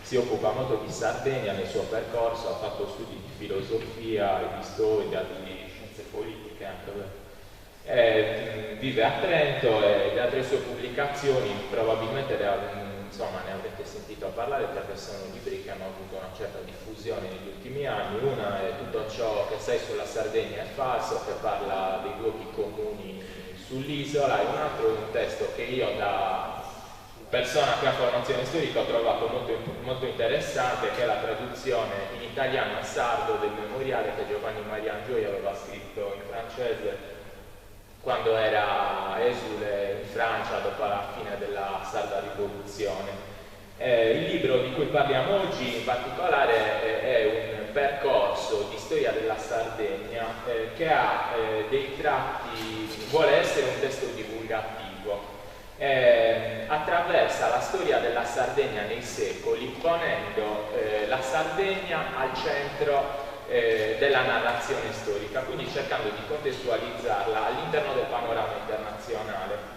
Si occupa molto di Sardegna nel suo percorso, ha fatto studi di filosofia, di storia, di scienze politiche anche. Vive a Trento e le altre sue pubblicazioni probabilmente ne avrete sentito parlare perché sono libri che hanno avuto una certa diffusione negli ultimi anni. Una è Tutto ciò che sai sulla Sardegna è falso, che parla dei luoghi comuni sull'isola, e un altro è un testo che io da persona che ha formazione storica ho trovato molto interessante, che è la traduzione in italiano a sardo del memoriale che Giovanni Maria Angioia aveva scritto in francese quando era esule in Francia dopo la fine della sarda rivoluzione. Il libro di cui parliamo oggi in particolare è un percorso di storia della Sardegna che ha dei tratti, vuole essere un testo divulgativo. Attraversa la storia della Sardegna nei secoli, ponendo la Sardegna al centro della narrazione storica, quindi cercando di contestualizzarla all'interno del panorama internazionale.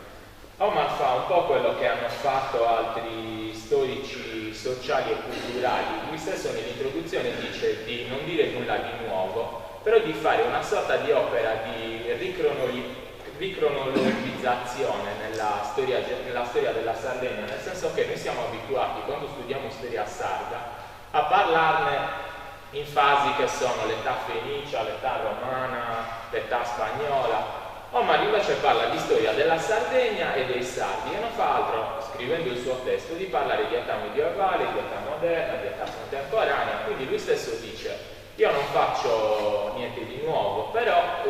Omar fa un po' quello che hanno fatto altri storici sociali e culturali. Lui stesso nell'introduzione dice di non dire nulla di nuovo, però di fare una sorta di opera di ricronologizzazione nella storia della Sardegna, nel senso che noi siamo abituati, quando studiamo storia sarda, a parlarne in fasi che sono l'età fenicia, l'età romana, l'età spagnola. Omar invece parla di storia della Sardegna e dei sardi e non fa altro, scrivendo il suo testo, di parlare di età medievale, di età moderna, di età contemporanea. Quindi lui stesso dice: io non faccio niente di nuovo, però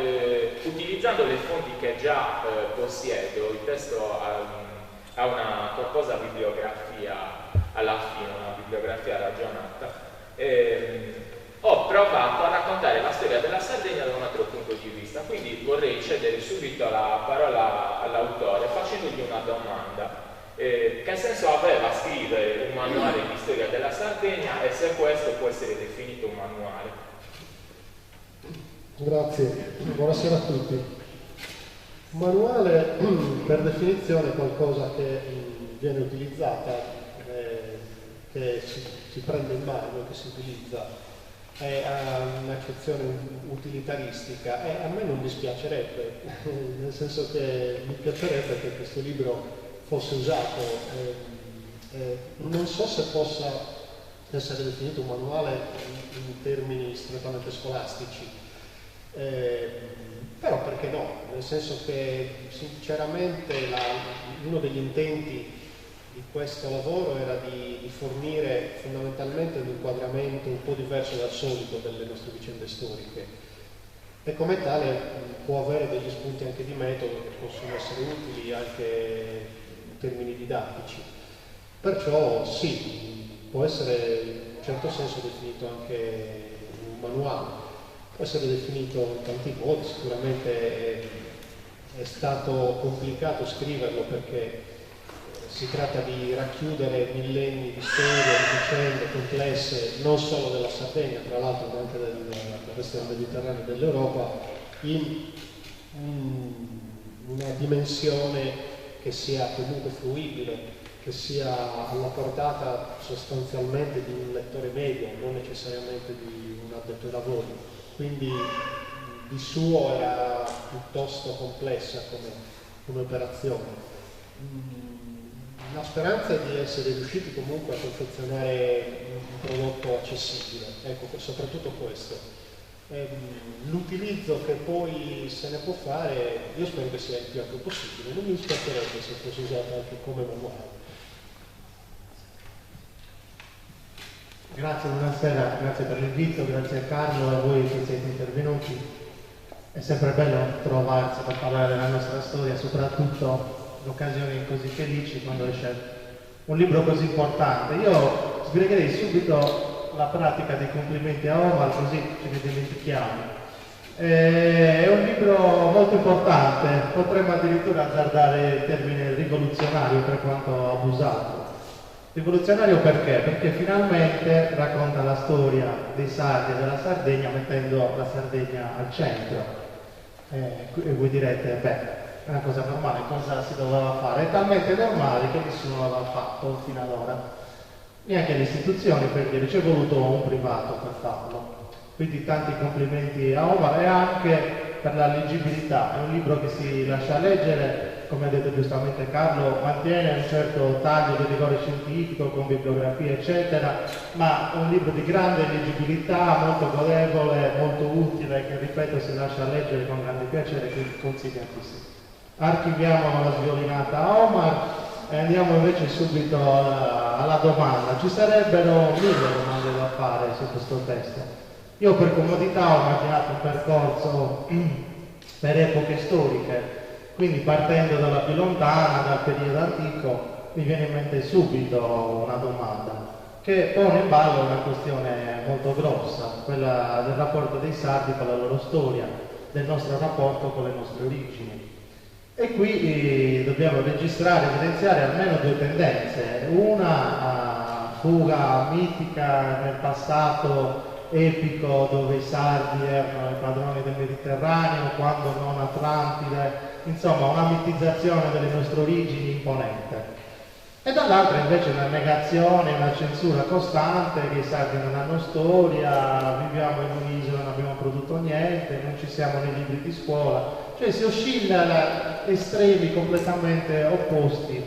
utilizzando le fonti che già possiedo, il testo ha una corposa bibliografia alla fine, una bibliografia ragionata. Ho provato a raccontare la storia della Sardegna da un altro punto di vista, quindi vorrei cedere subito la parola all'autore facendogli una domanda. Che senso aveva scrivere un manuale di storia della Sardegna e se questo può essere definito un manuale? Grazie, buonasera a tutti. Un manuale per definizione è qualcosa che viene utilizzata, che si prende in mano, che si utilizza, ha un'accezione utilitaristica, a me non dispiacerebbe, nel senso che mi piacerebbe che questo libro fosse usato. Non so se possa essere definito un manuale in termini strettamente scolastici, però perché no? Nel senso che sinceramente uno degli intenti di questo lavoro era di fornire fondamentalmente un inquadramento un po' diverso dal solito delle nostre vicende storiche, e come tale può avere degli spunti anche di metodo che possono essere utili anche in termini didattici. Perciò sì, può essere in un certo senso definito anche un manuale, può essere definito in tanti modi. Sicuramente è stato complicato scriverlo perché si tratta di racchiudere millenni di storie, di vicende complesse, non solo della Sardegna, tra l'altro, ma anche del resto del Mediterraneo e dell'Europa, in una dimensione che sia comunque fruibile, che sia alla portata sostanzialmente di un lettore medio, non necessariamente di un addetto ai lavori. Quindi di suo era piuttosto complessa come operazione. La speranza è di essere riusciti comunque a confezionare un prodotto accessibile, ecco, soprattutto questo. L'utilizzo che poi se ne può fare, io spero che sia il più ampio possibile, non mi dispiacerebbe se fosse usato anche come manuale. Grazie, buonasera, grazie per l'invito, grazie a Carlo e a voi che siete intervenuti. È sempre bello trovarsi per parlare della nostra storia, soprattutto in occasioni così felici, quando esce un libro così importante. Io sbrigherei subito la pratica dei complimenti a Omar, così ce ne dimentichiamo. È un libro molto importante, potremmo addirittura azzardare il termine rivoluzionario per quanto abusato. Rivoluzionario perché? Perché finalmente racconta la storia dei sardi e della Sardegna mettendo la Sardegna al centro. E voi direte, beh, è una cosa normale, cosa si doveva fare? È talmente normale che nessuno l'aveva fatto fino ad ora. Neanche le istituzioni, per dire, c'è voluto un privato per farlo. Quindi tanti complimenti a Omar, e anche per la leggibilità. È un libro che si lascia leggere, come ha detto giustamente Carlo, mantiene un certo taglio di rigore scientifico con bibliografie eccetera, ma è un libro di grande leggibilità, molto godevole, molto utile, che ripeto si lascia leggere con grande piacere, quindi consigliatissimo. Archiviamo la sviolinata a Omar e andiamo invece subito alla domanda. Ci sarebbero 1000 domande da fare su questo testo. Io per comodità ho immaginato un percorso per epoche storiche, quindi partendo dalla più lontana, dal periodo antico, mi viene in mente subito una domanda che pone in ballo una questione molto grossa, quella del rapporto dei sardi con la loro storia, del nostro rapporto con le nostre origini. E qui dobbiamo registrare, evidenziare almeno due tendenze. Una fuga mitica nel passato epico, dove i sardi erano i padroni del Mediterraneo, quando non Atlantide, insomma una mitizzazione delle nostre origini imponente. E dall'altra invece una negazione, una censura costante, che i sardi non hanno storia, viviamo in un'isola, non abbiamo prodotto niente, non ci siamo nei libri di scuola. Cioè si oscilla da estremi completamente opposti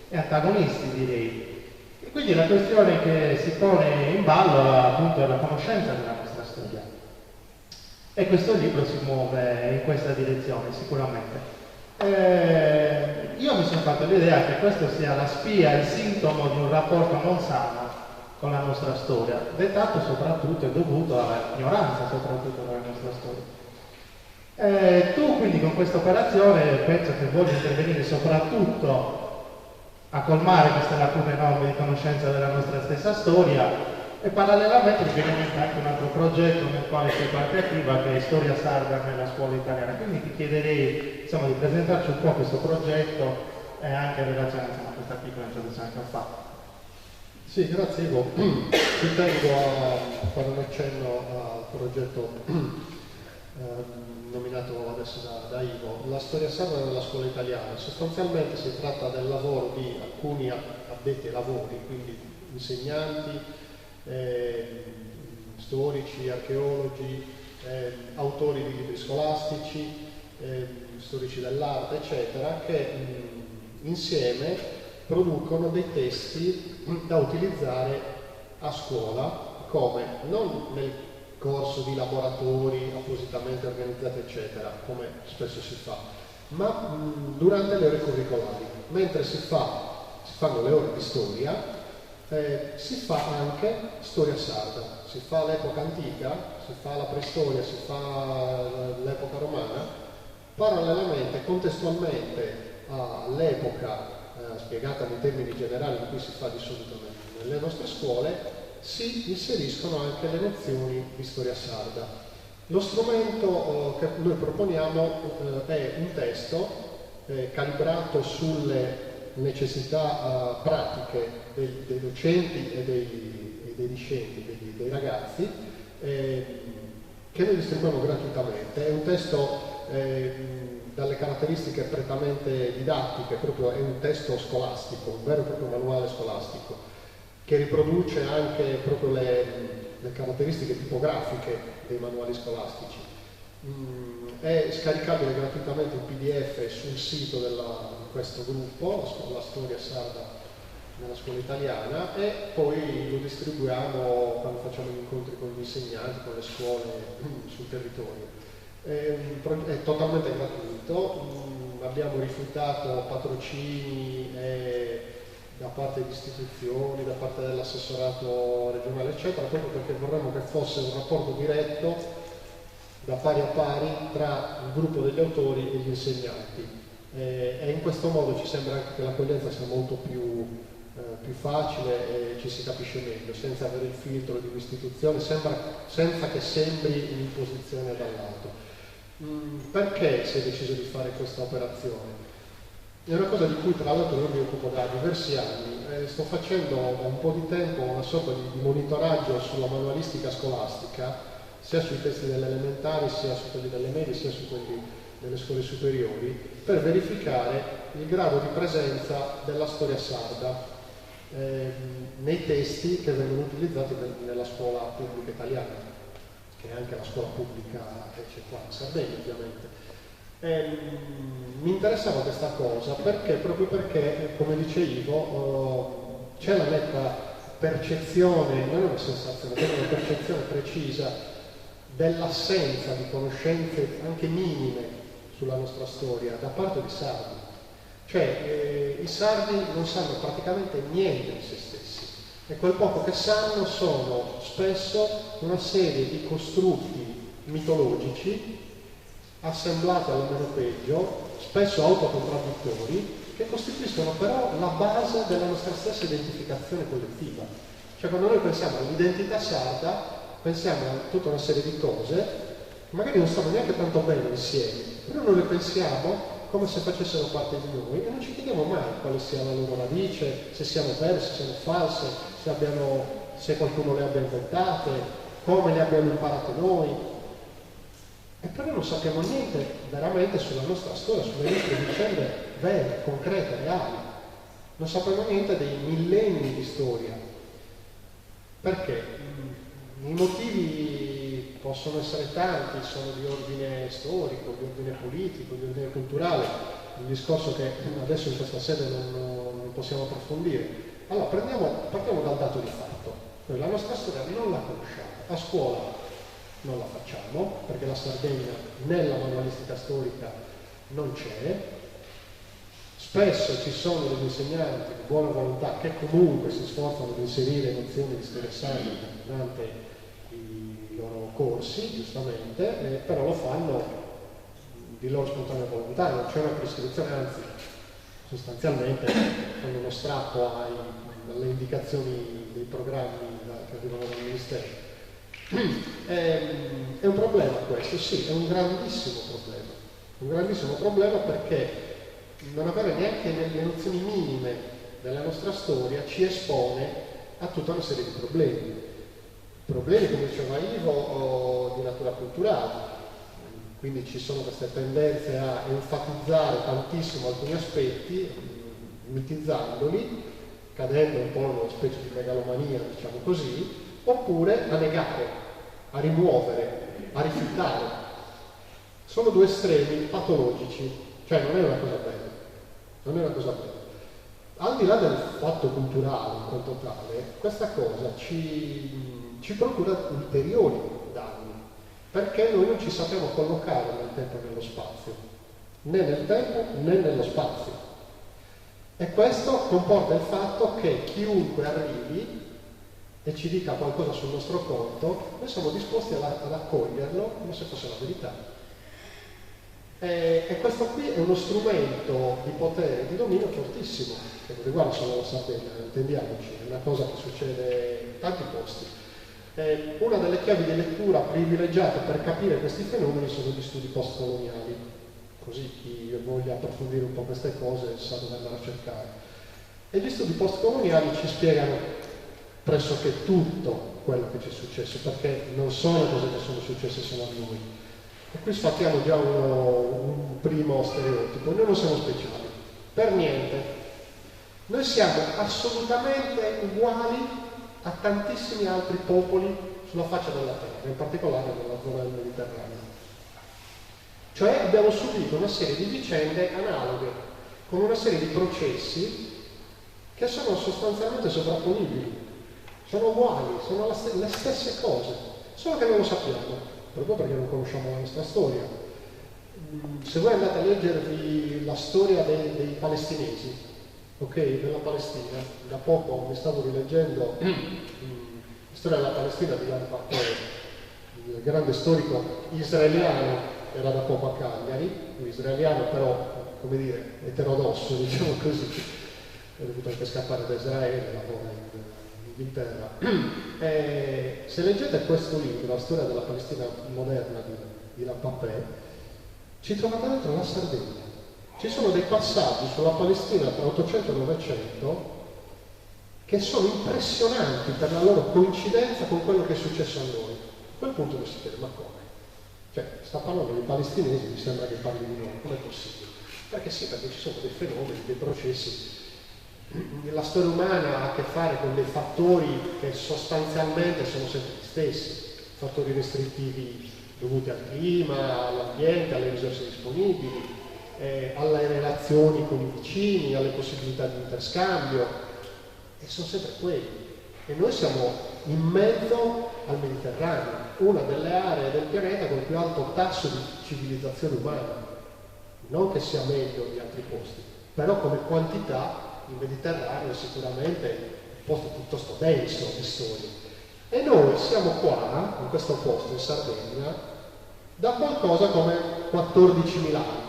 e antagonisti, direi. E quindi la questione che si pone in ballo appunto è la conoscenza della nostra storia. E questo libro si muove in questa direzione, sicuramente. Io mi sono fatto l'idea che questo sia la spia, il sintomo di un rapporto non sano con la nostra storia, dettato soprattutto e dovuto all'ignoranza soprattutto della nostra storia. Tu quindi con questa operazione penso che voglia intervenire soprattutto a colmare queste lacune enormi di conoscenza della nostra stessa storia, e parallelamente mi viene in mente anche un altro progetto nel quale sei parte attiva, che è Storia Sarda nella scuola italiana. Quindi ti chiederei insomma di presentarci un po' questo progetto e anche in relazione a questa piccola introduzione che ho fatto. Sì, grazie Ivo. Ci tengo a fare un accenno al progetto nominato adesso da Ivo, la storia sarda nella scuola italiana. Sostanzialmente si tratta del lavoro di alcuni addetti ai lavori, quindi insegnanti, storici, archeologi, autori di libri scolastici, storici dell'arte, eccetera, che insieme producono dei testi da utilizzare a scuola, come non nel corso di laboratori appositamente organizzati, eccetera, come spesso si fa, ma durante le ore curricolari. Mentre si fanno le ore di storia, si fa anche storia sarda, si fa l'epoca antica, si fa la preistoria, si fa l'epoca romana, parallelamente, contestualmente all'epoca spiegata nei termini generali in cui si fa di solito nelle nostre scuole, si inseriscono anche le nozioni di storia sarda. Lo strumento che noi proponiamo è un testo calibrato sulle necessità pratiche dei docenti e dei discenti, dei ragazzi, che noi distribuiamo gratuitamente. È un testo dalle caratteristiche prettamente didattiche, proprio è un testo scolastico, un vero e proprio manuale scolastico, che riproduce anche proprio le caratteristiche tipografiche dei manuali scolastici. È scaricabile gratuitamente in PDF sul sito di questo gruppo, la storia sarda nella scuola italiana, e poi lo distribuiamo quando facciamo gli incontri con gli insegnanti, con le scuole sul territorio. È totalmente gratuito, abbiamo rifiutato patrocini da parte di istituzioni, da parte dell'assessorato regionale, eccetera, proprio perché vorremmo che fosse un rapporto diretto da pari a pari tra il gruppo degli autori e gli insegnanti, e in questo modo ci sembra anche che l'accoglienza sia molto più facile e ci si capisce meglio, senza avere il filtro di un'istituzione, senza che sembri un'imposizione dall'alto. Perché si è deciso di fare questa operazione? È una cosa di cui tra l'altro io mi occupo da diversi anni. Sto facendo da un po' di tempo una sorta di monitoraggio sulla manualistica scolastica, sia sui testi delle elementari, sia su quelli delle medie, sia su quelli delle scuole superiori, per verificare il grado di presenza della storia sarda nei testi che vengono utilizzati nella scuola pubblica italiana, che è anche la scuola pubblica che c'è qua in Sardegna, ovviamente. Mi interessava questa cosa proprio perché, come dice Ivo, c'è la netta percezione, non è una sensazione, è una percezione precisa dell'assenza di conoscenze anche minime sulla nostra storia da parte di sardi. Cioè i sardi non sanno praticamente niente di se stessi, e quel poco che sanno sono spesso una serie di costrutti mitologici assemblati allo meno peggio, spesso autocontradittori, che costituiscono però la base della nostra stessa identificazione collettiva. Cioè quando noi pensiamo all'identità sarda, pensiamo a tutta una serie di cose, magari non stanno neanche tanto bene insieme, però noi le pensiamo come se facessero parte di noi e non ci chiediamo mai quale sia la loro radice, se siano vere, se siano false, se qualcuno le abbia inventate, come le abbiamo imparate noi. E però non sappiamo niente veramente sulla nostra storia, sulle nostre vicende vere, concrete, reali. Non sappiamo niente dei millenni di storia. Perché? I motivi possono essere tanti, sono di ordine storico, di ordine politico, di ordine culturale, un discorso che adesso in questa sede non possiamo approfondire. Allora, partiamo dal dato di fatto. Noi la nostra storia non la conosciamo, a scuola non la facciamo, perché la Sardegna nella manualistica storica non c'è. Spesso ci sono degli insegnanti di buona volontà che comunque si sforzano di inserire nozioni di storia sarda durante i loro corsi, giustamente, però lo fanno di loro spontanea volontà, non c'è una prescrizione, anzi sostanzialmente fanno uno strappo alle indicazioni dei programmi che arrivano dal Ministero. È un problema questo, sì, è un grandissimo problema perché non avere neanche le nozioni minime della nostra storia ci espone a tutta una serie di problemi, come diceva Ivo, di natura culturale. Quindi ci sono queste tendenze a enfatizzare tantissimo alcuni aspetti, mitizzandoli, cadendo un po' in una specie di megalomania, diciamo così, oppure a negare, a rimuovere, a rifiutare. Sono due estremi patologici, cioè non è una cosa bella, non è una cosa bella. Al di là del fatto culturale in quanto tale, questa cosa ci procura ulteriori danni, perché noi non ci sappiamo collocare nel tempo e nello spazio, né nel tempo né nello spazio. E questo comporta il fatto che chiunque arrivi e ci dica qualcosa sul nostro conto, noi siamo disposti ad accoglierlo come se fosse la verità. E questo qui è uno strumento di potere, di dominio fortissimo, che non riguarda solo la Sardegna, intendiamoci, è una cosa che succede in tanti posti. Una delle chiavi di lettura privilegiate per capire questi fenomeni sono gli studi postcoloniali, così chi voglia approfondire un po' queste cose sa dove andare a cercare. E gli studi postcoloniali ci spiegano pressoché tutto quello che ci è successo, perché non sono cose che sono successe solo a noi. E qui sfattiamo già un primo stereotipo: noi non siamo speciali, per niente. Noi siamo assolutamente uguali a tantissimi altri popoli sulla faccia della terra, in particolare nella zona del Mediterraneo. Cioè abbiamo subito una serie di vicende analoghe, con una serie di processi che sono sostanzialmente sovrapponibili, sono uguali, sono le stesse cose, solo che non lo sappiamo, proprio perché non conosciamo la nostra storia. Se voi andate a leggervi la storia dei palestinesi, ok, della Palestina, da poco mi stavo rileggendo la storia della Palestina di Ilan Pappé, il grande storico israeliano, era da poco a Cagliari, un israeliano però, come dire, eterodosso, diciamo così, è dovuto anche scappare da Israele, lavora in Inghilterra. Se leggete questo libro, la storia della Palestina moderna di Ilan Pappé, ci trovate dentro la Sardegna. Ci sono dei passaggi sulla Palestina tra 800 e 900 che sono impressionanti per la loro coincidenza con quello che è successo a noi. A quel punto mi si chiede: ma come? Cioè, sta parlando dei palestinesi, mi sembra che parli di noi, com'è possibile? Perché sì, perché ci sono dei fenomeni, dei processi. La storia umana ha a che fare con dei fattori che sostanzialmente sono sempre gli stessi, fattori restrittivi dovuti al clima, all'ambiente, alle risorse disponibili, alle relazioni con i vicini, alle possibilità di interscambio, e sono sempre quelli. E noi siamo in mezzo al Mediterraneo, una delle aree del pianeta con il più alto tasso di civilizzazione umana. Non che sia meglio di altri posti, però come quantità il Mediterraneo è sicuramente un posto piuttosto denso di storia. E noi siamo qua, in questo posto, in Sardegna, da qualcosa come 14.000 anni.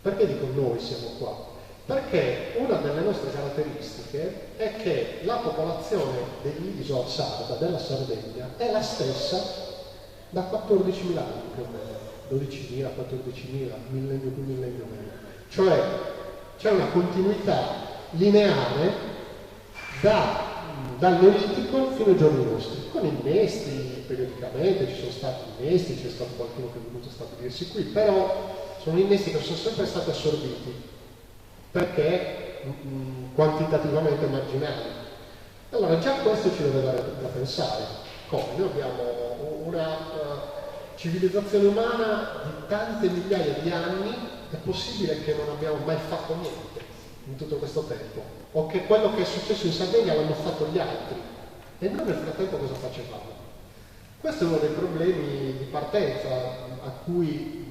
Perché dico noi siamo qua? Perché una delle nostre caratteristiche è che la popolazione dell'isola sarda, della Sardegna, è la stessa da 14.000 anni più o meno, 12.000, 14.000, millennio più millennio meno. Cioè c'è una continuità lineare dal Neolitico fino ai giorni nostri, con innesti periodicamente, ci sono stati innesti, c'è stato qualcuno che è venuto a stabilirsi qui, però sono innesti che sono sempre stati assorbiti perché quantitativamente marginali. Allora già questo ci deve dare da pensare. Come? Noi abbiamo una civilizzazione umana di tante migliaia di anni, è possibile che non abbiamo mai fatto niente in tutto questo tempo, o che quello che è successo in Sardegna l'hanno fatto gli altri e noi nel frattempo cosa facevamo? Questo è uno dei problemi di partenza a cui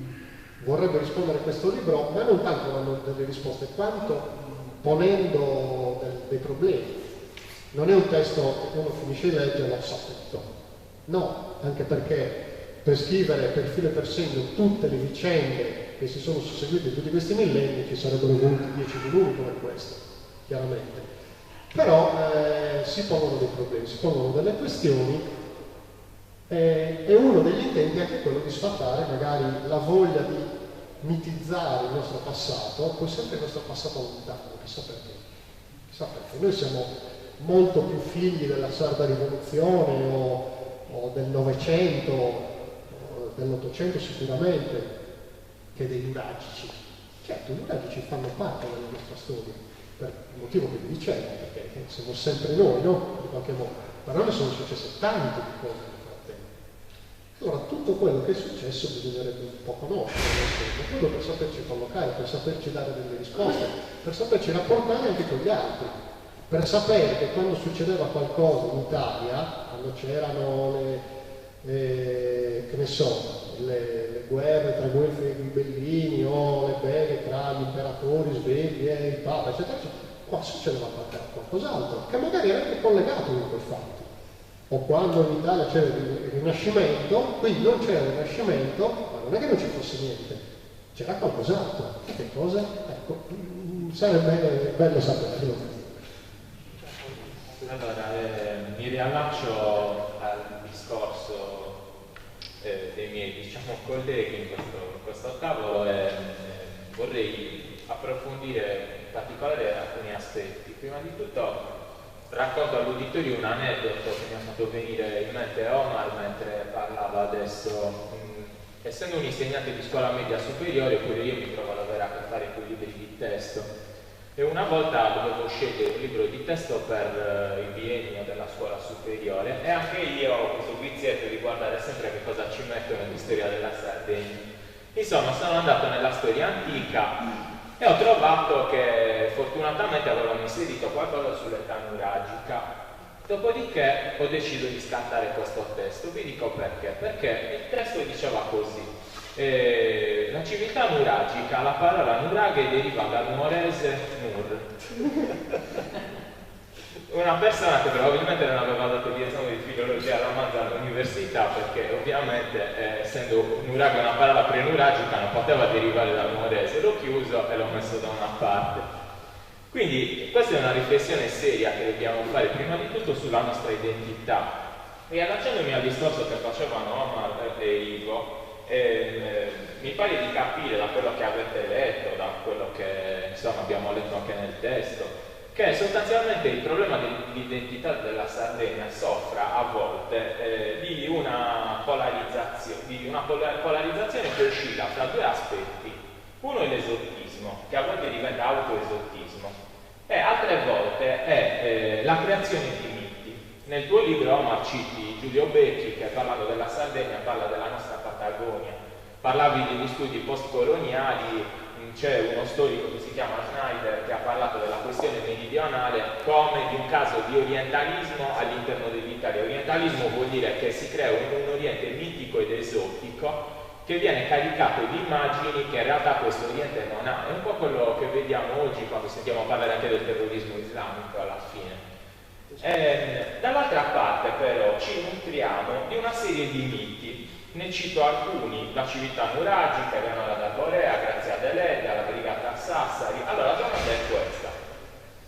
vorrebbe rispondere questo libro, ma non tanto dando delle risposte quanto ponendo dei problemi. Non è un testo che uno finisce di leggere e lo sa tutto, no, anche perché per scrivere per filo e per segno tutte le vicende che si sono susseguite in tutti questi millenni ci sarebbero voluti 10 volumi come questo, chiaramente. Però si pongono dei problemi, si pongono delle questioni e uno degli intenti è anche quello di sfatare magari la voglia di mitizzare il nostro passato, poi sempre il nostro passato lontano, chissà perché. Chissà perché. Noi siamo molto più figli della sarda rivoluzione o del Novecento, dell'Ottocento sicuramente, che dei nuragici. Certo, i nuragici fanno parte della nostra storia, per il motivo che vi dicevo, perché siamo sempre noi, no? In qualche modo. ma non ne sono successe tante di cose nel frattempo. Allora tutto quello che è successo bisognerebbe un po' conoscere, quello per saperci collocare, per saperci dare delle risposte, per saperci rapportare anche con gli altri, per sapere che quando succedeva qualcosa in Italia, quando c'erano che ne so, le guerre tra guelfi e ghibellini o le beghe tra gli imperatori svegli e il Papa, eccetera, eccetera, qua succedeva qualcos'altro, che magari era anche collegato con quel fatto. O quando in Italia c'era il Rinascimento, qui non c'era il Rinascimento, ma non è che non ci fosse niente, c'era qualcos'altro. Che cosa? Ecco, sarebbe bello saperlo. Allora, mi riallaccio al discorso dei miei, diciamo, colleghi in questo tavolo e vorrei approfondire in particolare alcuni aspetti. Prima di tutto racconto all'uditorio un aneddoto che mi ha fatto venire in mente Omar mentre parlava adesso. Essendo un insegnante di scuola media superiore, pure io mi trovo ad avere a che fare con i libri di testo. E una volta dovevo scegliere un libro di testo per il biennio della scuola superiore e anche io ho questo vizietto di guardare sempre che cosa ci mettono di storia della Sardegna. Insomma, sono andato nella storia antica e ho trovato che fortunatamente avevano inserito qualcosa sull'età nuragica. Dopodiché ho deciso di scattare questo testo. Vi dico perché. Perché il testo diceva così. La civiltà nuragica, la parola nuraghe deriva dal nuorese nur. Una persona che probabilmente non aveva dato di esame di filologia romanza all'università, perché ovviamente essendo nuraghe una parola prenuragica non poteva derivare dal nuorese, l'ho chiuso e l'ho messo da una parte. Quindi questa è una riflessione seria che dobbiamo fare prima di tutto sulla nostra identità. E allacciandomi al discorso che facevano Omar e Ivo, mi pare di capire da quello che avete letto, da quello che insomma abbiamo letto anche nel testo, che sostanzialmente il problema dell'identità della Sardegna soffra a volte di una polarizzazione che oscilla fra due aspetti. Uno è l'esotismo, che a volte diventa autoesotismo, e altre volte è la creazione di miti. Nel tuo libro, Omar, citi Giulio Becchi, che parlando della Sardegna parla della nostra Patagonia. Parlavi degli studi post-coloniali, c'è uno storico che si chiama Schneider che ha parlato della questione meridionale come di un caso di orientalismo all'interno dell'Italia. Orientalismo vuol dire che si crea un Oriente mitico ed esotico che viene caricato di immagini che in realtà questo Oriente non ha. È un po' quello che vediamo oggi quando sentiamo parlare anche del terrorismo islamico alla fine. Dall'altra parte però ci nutriamo di una serie di miti. Ne cito alcuni: la civiltà nuragica, Eleonora da Borea, Grazia Deledda, la brigata Sassari. Allora la domanda è questa: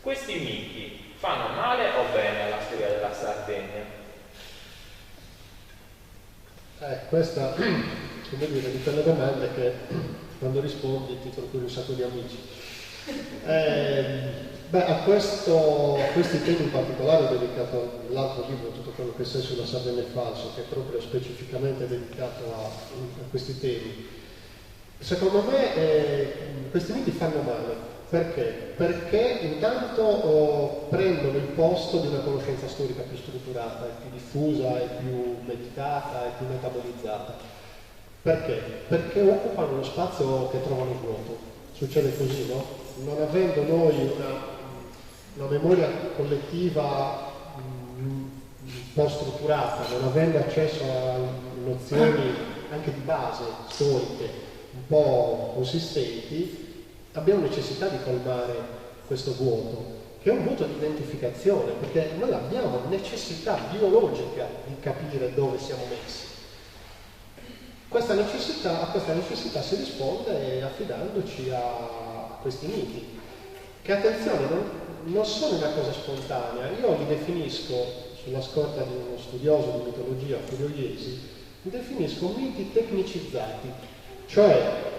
questi miti fanno male o bene alla storia della Sardegna? Questa, come dire, di quelle domande che quando rispondi ti procuri un sacco di amici. A questi temi in particolare ho dedicato l'altro libro, tutto quello che sei sulla Sardegna è falso, che è proprio specificamente dedicato a questi temi. Secondo me questi miti fanno male. Perché? Perché intanto prendono il posto di una conoscenza storica più strutturata, più diffusa, e più meditata e più metabolizzata. Perché? Perché occupano lo spazio che trovano vuoto. Succede così, no? Non avendo noi una memoria collettiva un po' strutturata, non avendo accesso a nozioni anche di base storiche un po' consistenti, abbiamo necessità di colmare questo vuoto, che è un vuoto di identificazione, perché noi abbiamo necessità biologica di capire dove siamo messi. A questa necessità si risponde affidandoci a questi miti, che, attenzione, non sono una cosa spontanea. Io li definisco, sulla scorta di uno studioso di mitologia, Furio Iesi, li definisco miti tecnicizzati, cioè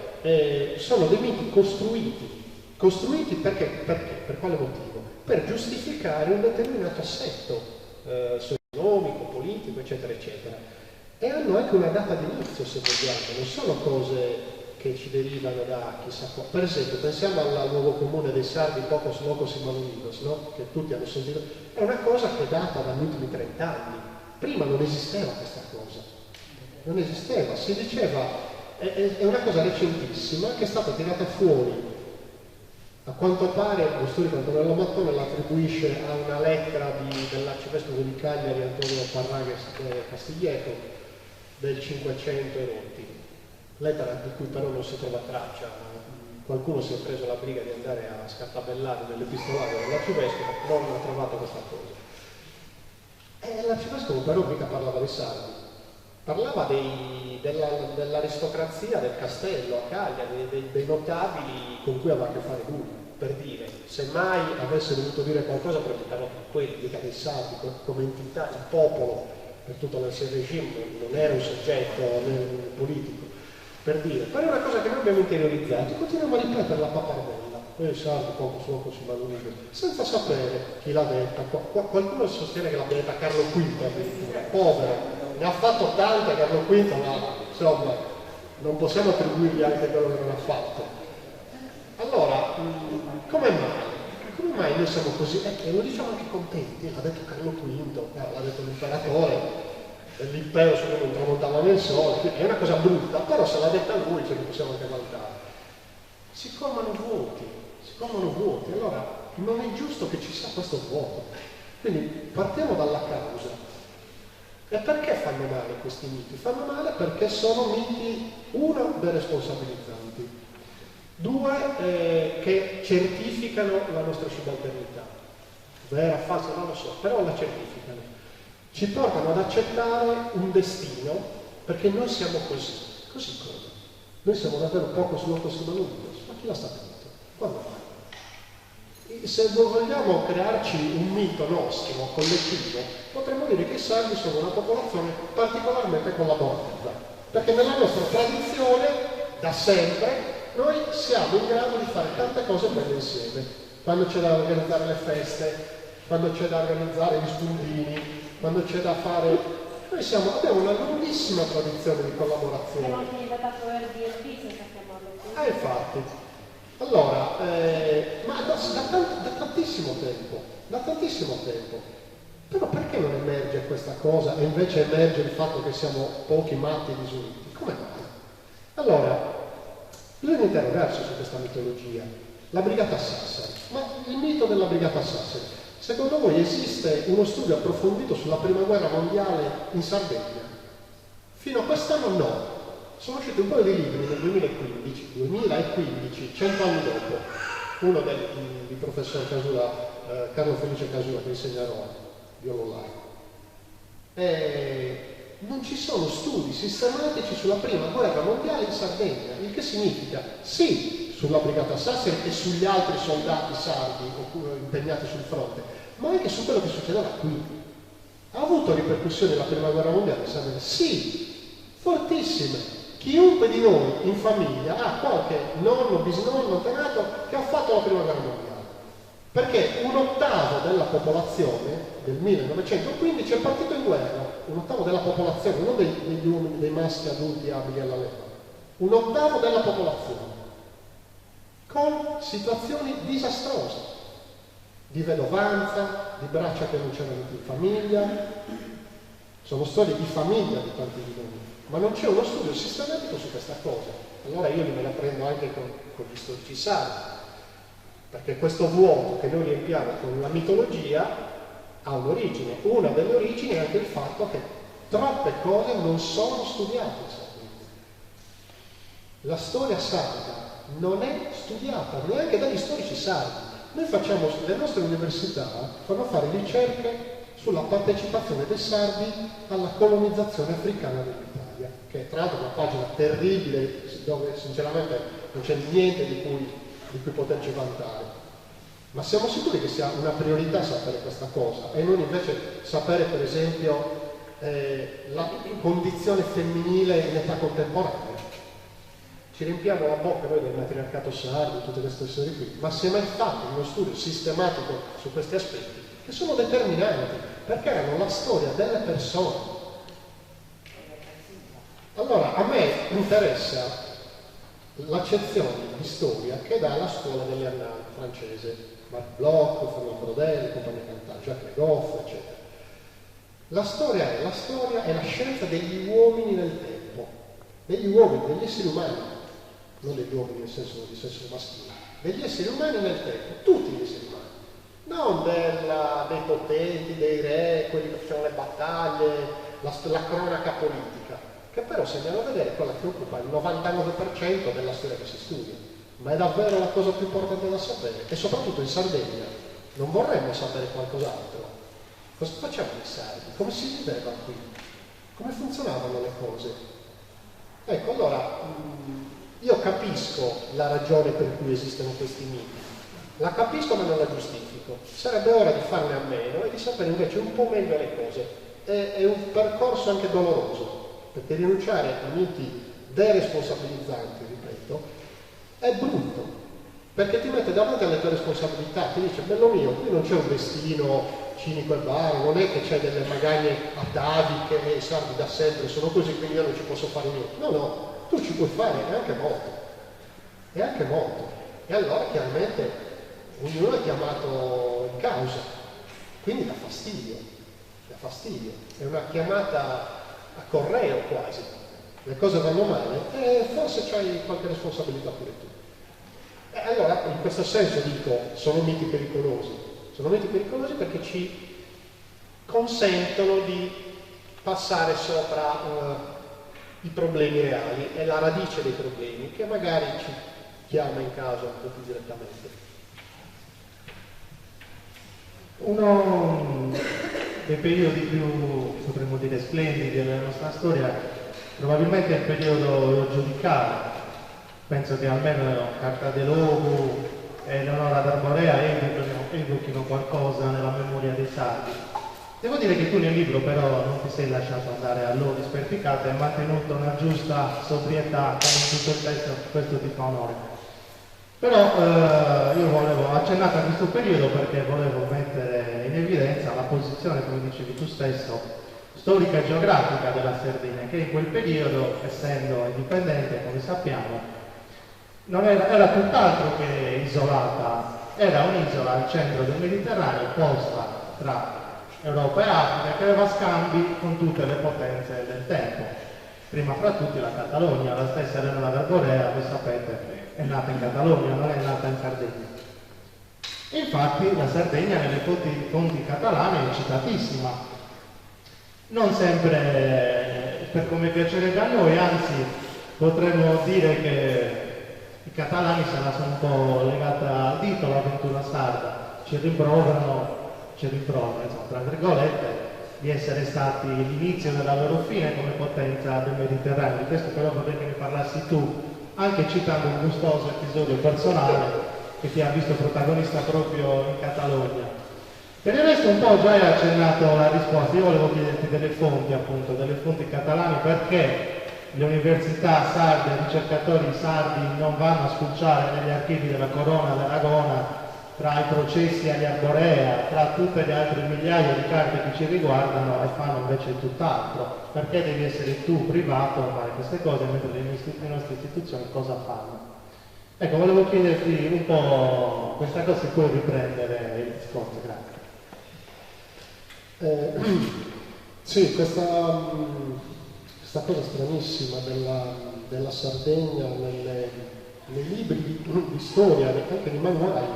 sono dei miti costruiti perché? Per quale motivo? Per giustificare un determinato assetto socioeconomico, politico, eccetera, eccetera. E hanno anche una data di inizio, se vogliamo, non sono cose che ci derivano da chissà qua. Per esempio, pensiamo al nuovo comune dei sardi, Pocos Locos Immanuidos, no? Che tutti hanno sentito. È una cosa che è data dagli ultimi 30 anni. Prima non esisteva questa cosa. Non esisteva, si diceva, è una cosa recentissima che è stata tirata fuori. A quanto pare lo storico Antonello Mattone l'attribuisce a una lettera dell'arcivescovo di Cagliari Antonio Parraghes Castiglieco del 500 e rotti. Lettera di cui però non si trova traccia. Qualcuno si è preso la briga di andare a scartabellare nell'epistolario dell'arcivescovo, non ha trovato questa cosa. E l'arcivescovo però mica parlava dei sardi, parlava dell'aristocrazia del castello a Cagliari, dei notabili con cui aveva a che fare lui, per dire, se mai avesse dovuto dire qualcosa avrebbe parlato di quelli, mica dei sardi, come entità, il popolo, per tutto l'Ancien Régime, non era un soggetto politico. Per dire, però è una cosa che noi abbiamo interiorizzato, continuiamo a ripetere la pappardella, noi sardi poco solo così maluniti, senza sapere chi l'ha detta. Qualcuno sostiene che l'abbia detta Carlo V addirittura, povero, ne ha fatto tante Carlo V, ma insomma non possiamo attribuirgli anche quello che non ha fatto. Allora, come mai noi siamo così? E lo diciamo anche contenti, l'ha detto Carlo V, l'ha detto l'imperatore dell'impero su cui non tramontavano il sole, è una cosa brutta, però se l'ha detta lui ce ne possiamo anche vantare. Si colmano vuoti, allora non è giusto che ci sia questo vuoto. Quindi partiamo dalla causa. E perché fanno male questi miti? Fanno male perché sono miti, uno, deresponsabilizzanti, due, che certificano la nostra subalternità. Vera, falsa, non lo so, però la certificano. Ci portano ad accettare un destino, perché noi siamo così. Così cosa? Noi siamo davvero poco locos immanuidos. Ma chi l'ha stabilito? Quando mai? Se non vogliamo crearci un mito nostro, collettivo, potremmo dire che i sardi sono una popolazione particolarmente collaborativa. Perché nella nostra tradizione, da sempre, noi siamo in grado di fare tante cose belle insieme. Quando c'è da organizzare le feste, quando c'è da organizzare gli spuntini, quando c'è da fare... Noi abbiamo una lunghissima tradizione di collaborazione. Siamo anche diventati Airbnb senza chiamarlo così. Infatti. Allora, ma da tantissimo tempo. Però perché non emerge questa cosa e invece emerge il fatto che siamo pochi matti e disuniti? Come mai? Allora, bisogna interrogarsi su questa mitologia. La Brigata Sassari. Ma il mito della Brigata Sassari, secondo voi esiste uno studio approfondito sulla Prima Guerra Mondiale in Sardegna? Fino a quest'anno no. Sono usciti un paio di libri nel 2015, 100 anni dopo. Uno di professor Casula, Carlo Felice Casula, che insegna a Roma, biologo laico. Non ci sono studi sistematici sulla Prima Guerra Mondiale in Sardegna, il che significa sì sulla Brigata Sassari e sugli altri soldati sardi impegnati sul fronte, ma anche su quello che succedeva qui. Ha avuto ripercussioni la Prima Guerra Mondiale in Sardegna? Sì, fortissime. Chiunque di noi in famiglia ha qualche nonno, bisnonno, antenato che ha fatto la Prima Guerra Mondiale. Perché un ottavo della popolazione del 1915 è partito in guerra, un ottavo della popolazione, non degli uomini, dei maschi adulti abili alla leva, un ottavo della popolazione, con situazioni disastrose, di vedovanza, di braccia che non c'erano più in famiglia, sono storie di famiglia di tanti di noi, ma non c'è uno studio sistematico su questa cosa. Allora io me la prendo anche con gli storici sardi, perché questo vuoto che noi riempiamo con la mitologia ha un'origine. Una delle origini è anche il fatto che troppe cose non sono studiate in Sardegna. La storia sarda non è studiata neanche dagli storici sardi. Noi facciamo, le nostre università fanno fare ricerche sulla partecipazione dei sardi alla colonizzazione africana dell'Italia, che è tra l'altro una pagina terribile dove sinceramente non c'è niente di cui poterci vantare. Ma siamo sicuri che sia una priorità sapere questa cosa e non invece sapere per esempio la condizione femminile in età contemporanea? Ci riempiamo la bocca noi del matriarcato sardo, tutte queste storie qui, ma si è mai fatto uno studio sistematico su questi aspetti che sono determinanti, perché erano la storia delle persone. Allora, a me interessa l'accezione di storia che dà la scuola delle Arnaldi francese, Marc Bloch, Fernand Braudel, compagnia cantante, Jacques Le Goff, eccetera. La storia è la scienza degli uomini nel tempo, degli uomini, degli esseri umani, non degli uomini nel senso di sesso maschile, degli esseri umani nel tempo, tutti gli esseri umani, non dei potenti, dei re, quelli che facevano le battaglie, la cronaca politica, che però se andiamo a vedere è quella che occupa il 99% della storia che si studia, ma è davvero la cosa più importante da sapere, e soprattutto in Sardegna non vorremmo sapere qualcos'altro. Cosa facevano i sardi? Come si viveva qui? Come funzionavano le cose? Ecco, allora, io capisco la ragione per cui esistono questi miti, la capisco ma non la giustifico. Sarebbe ora di farne a meno e di sapere invece un po' meglio le cose. È un percorso anche doloroso, perché rinunciare a miti deresponsabilizzanti, ripeto, è brutto, perché ti mette davanti alle tue responsabilità, ti dice, bello mio, qui non c'è un destino cinico e baro, non è che c'è delle magagne ataviche e i sardi da sempre sono così, quindi io non ci posso fare niente. No, tu ci puoi fare e anche molto. E allora chiaramente ognuno è chiamato in causa, quindi dà fastidio, è una chiamata a correo quasi. Le cose vanno male e forse c'hai qualche responsabilità pure tu. E allora in questo senso dico, sono miti pericolosi perché ci consentono di passare sopra i problemi reali e la radice dei problemi che magari ci chiama in causa un po' più direttamente. Uno dei periodi più, potremmo dire, splendidi della nostra storia probabilmente è il periodo giudicale. Penso che almeno Carta de Logu e Leonora d'Arborea evochino qualcosa nella memoria dei sardi. Devo dire che tu nel libro però non ti sei lasciato andare a lodi sperticate e hai mantenuto una giusta sobrietà come in tutto il testo, questo ti fa onore. Però io volevo accennare a questo periodo perché volevo mettere in evidenza la posizione, come dicevi tu stesso, storica e geografica della Sardegna, che in quel periodo, essendo indipendente, come sappiamo, non era tutt'altro che isolata, era un'isola al centro del Mediterraneo, posta tra Europa e Africa, che aveva scambi con tutte le potenze del tempo. Prima fra tutti la Catalogna, la stessa Leonora d'Arborea, voi sapete, è nata in Catalogna, non è nata in Sardegna. E infatti la Sardegna nelle fonti catalane è citatissima, non sempre per come piacerebbe a noi, anzi potremmo dire che i catalani se la sono un po' legata al dito l'avventura sarda, ci rimproverano, insomma, tra virgolette, di essere stati l'inizio della loro fine come potenza del Mediterraneo. Di questo però vorrei che ne parlassi tu, anche citando un gustoso episodio personale che ti ha visto protagonista proprio in Catalogna. Per il resto un po' già hai accennato la risposta. Io volevo chiederti delle fonti, appunto, delle fonti catalane, perché le università sarde, i ricercatori sardi non vanno a spulciare negli archivi della Corona d'Aragona, tra i processi agli Arborea, tra tutte le altre migliaia di carte che ci riguardano, e fanno invece tutt'altro. Perché devi essere tu privato a fare queste cose, mentre le nostre istituzioni cosa fanno? Ecco, volevo chiederti un po' questa cosa, se puoi riprendere il discorso, grazie. Sì, questa cosa stranissima della Sardegna nei libri di storia, anche nei manuali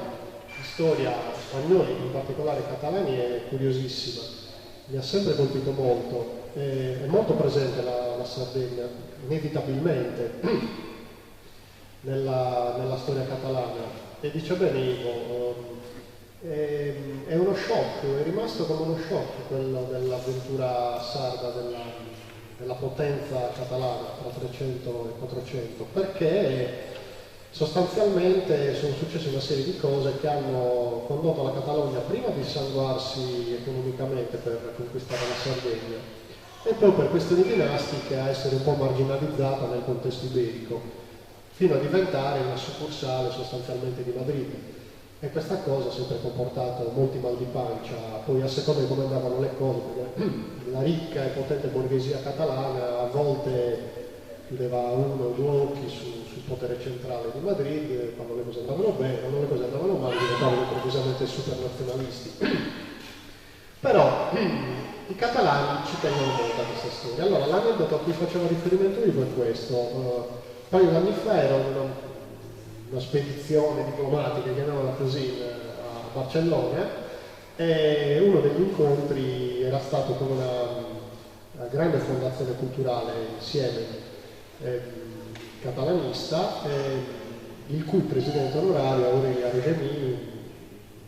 di storia spagnoli, in particolare catalani, è curiosissima. Mi ha sempre colpito molto, è molto presente la Sardegna, inevitabilmente, nella storia catalana. E dice bene Ivo, è uno shock, è rimasto come uno shock quello dell'avventura sarda, della potenza catalana tra 300 e 400, perché sostanzialmente sono successe una serie di cose che hanno condotto la Catalogna prima a dissanguarsi economicamente per conquistare la Sardegna e poi per questioni dinastiche a essere un po' marginalizzata nel contesto iberico, fino a diventare una succursale sostanzialmente di Madrid. E questa cosa ha sempre comportato molti mal di pancia, poi a seconda di come andavano le cose, perché la ricca e potente borghesia catalana a volte chiudeva uno o due occhi sul potere centrale di Madrid, quando le cose andavano bene, quando le cose andavano male diventavano improvvisamente supernazionalisti. Però i catalani ci tengono molto a questa storia. Allora l'aneddoto a cui faceva riferimento io è questo. Un paio d'anni fa ero una spedizione diplomatica, chiamiamola così, a Barcellona, e uno degli incontri era stato con una grande fondazione culturale insieme catalanista, il cui presidente onorario Aurelio Regeni, un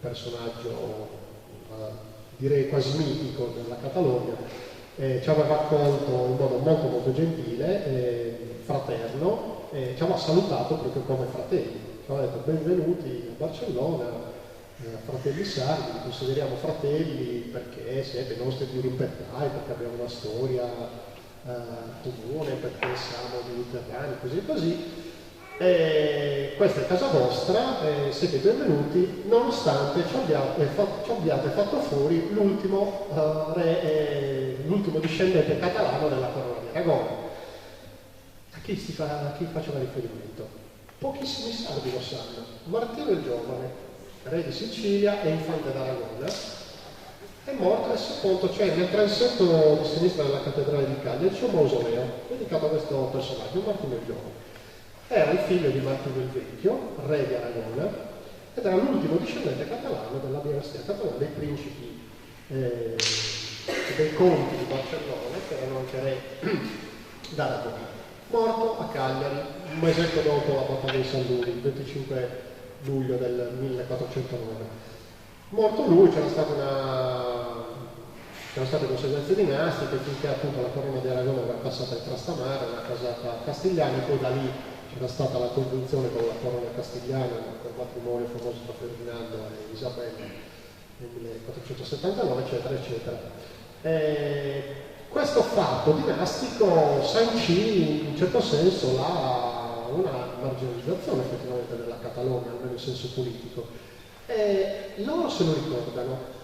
personaggio direi quasi mitico della Catalogna, ci aveva accolto in modo molto molto gentile, fraterno, e ci aveva salutato proprio come fratelli. Ci aveva detto benvenuti a Barcellona, fratelli sardi, vi consideriamo fratelli perché siete i nostri dirimpettai, perché abbiamo una storia comune, perché siamo mediterranei, così e così. Questa è casa vostra, siete benvenuti, nonostante ci abbiate fatto fuori l'ultimo discendente catalano della corona di Aragona. A chi faceva riferimento? Pochissimi sardi lo sanno. Martino il Giovane, re di Sicilia e infante d'Aragona, è morto e sepolto, cioè nel transetto di sinistra della cattedrale di Cagliari c'è un mausoleo dedicato a questo personaggio, Martino il Giovane. Era il figlio di Martino il Vecchio, re di Aragona, ed era l'ultimo discendente catalano della dinastia catalana, dei principi dei conti di Barcellona, che erano anche re d'Aragona. Morto a Cagliari, un mesetto dopo la battaglia di San Luigi, il 25 luglio del 1409. Morto lui, c'erano state conseguenze dinastiche finché appunto la corona di Aragona era passata ai Trastamara, era casata a Castigliani, poi da lì c'era stata la congiunzione con la corona castigliana, col matrimonio famoso tra Ferdinando e Isabella nel 1479, eccetera, eccetera. Questo fatto dinastico sancì in un certo senso una marginalizzazione effettivamente della Catalogna, almeno in senso politico. Loro se lo ricordano.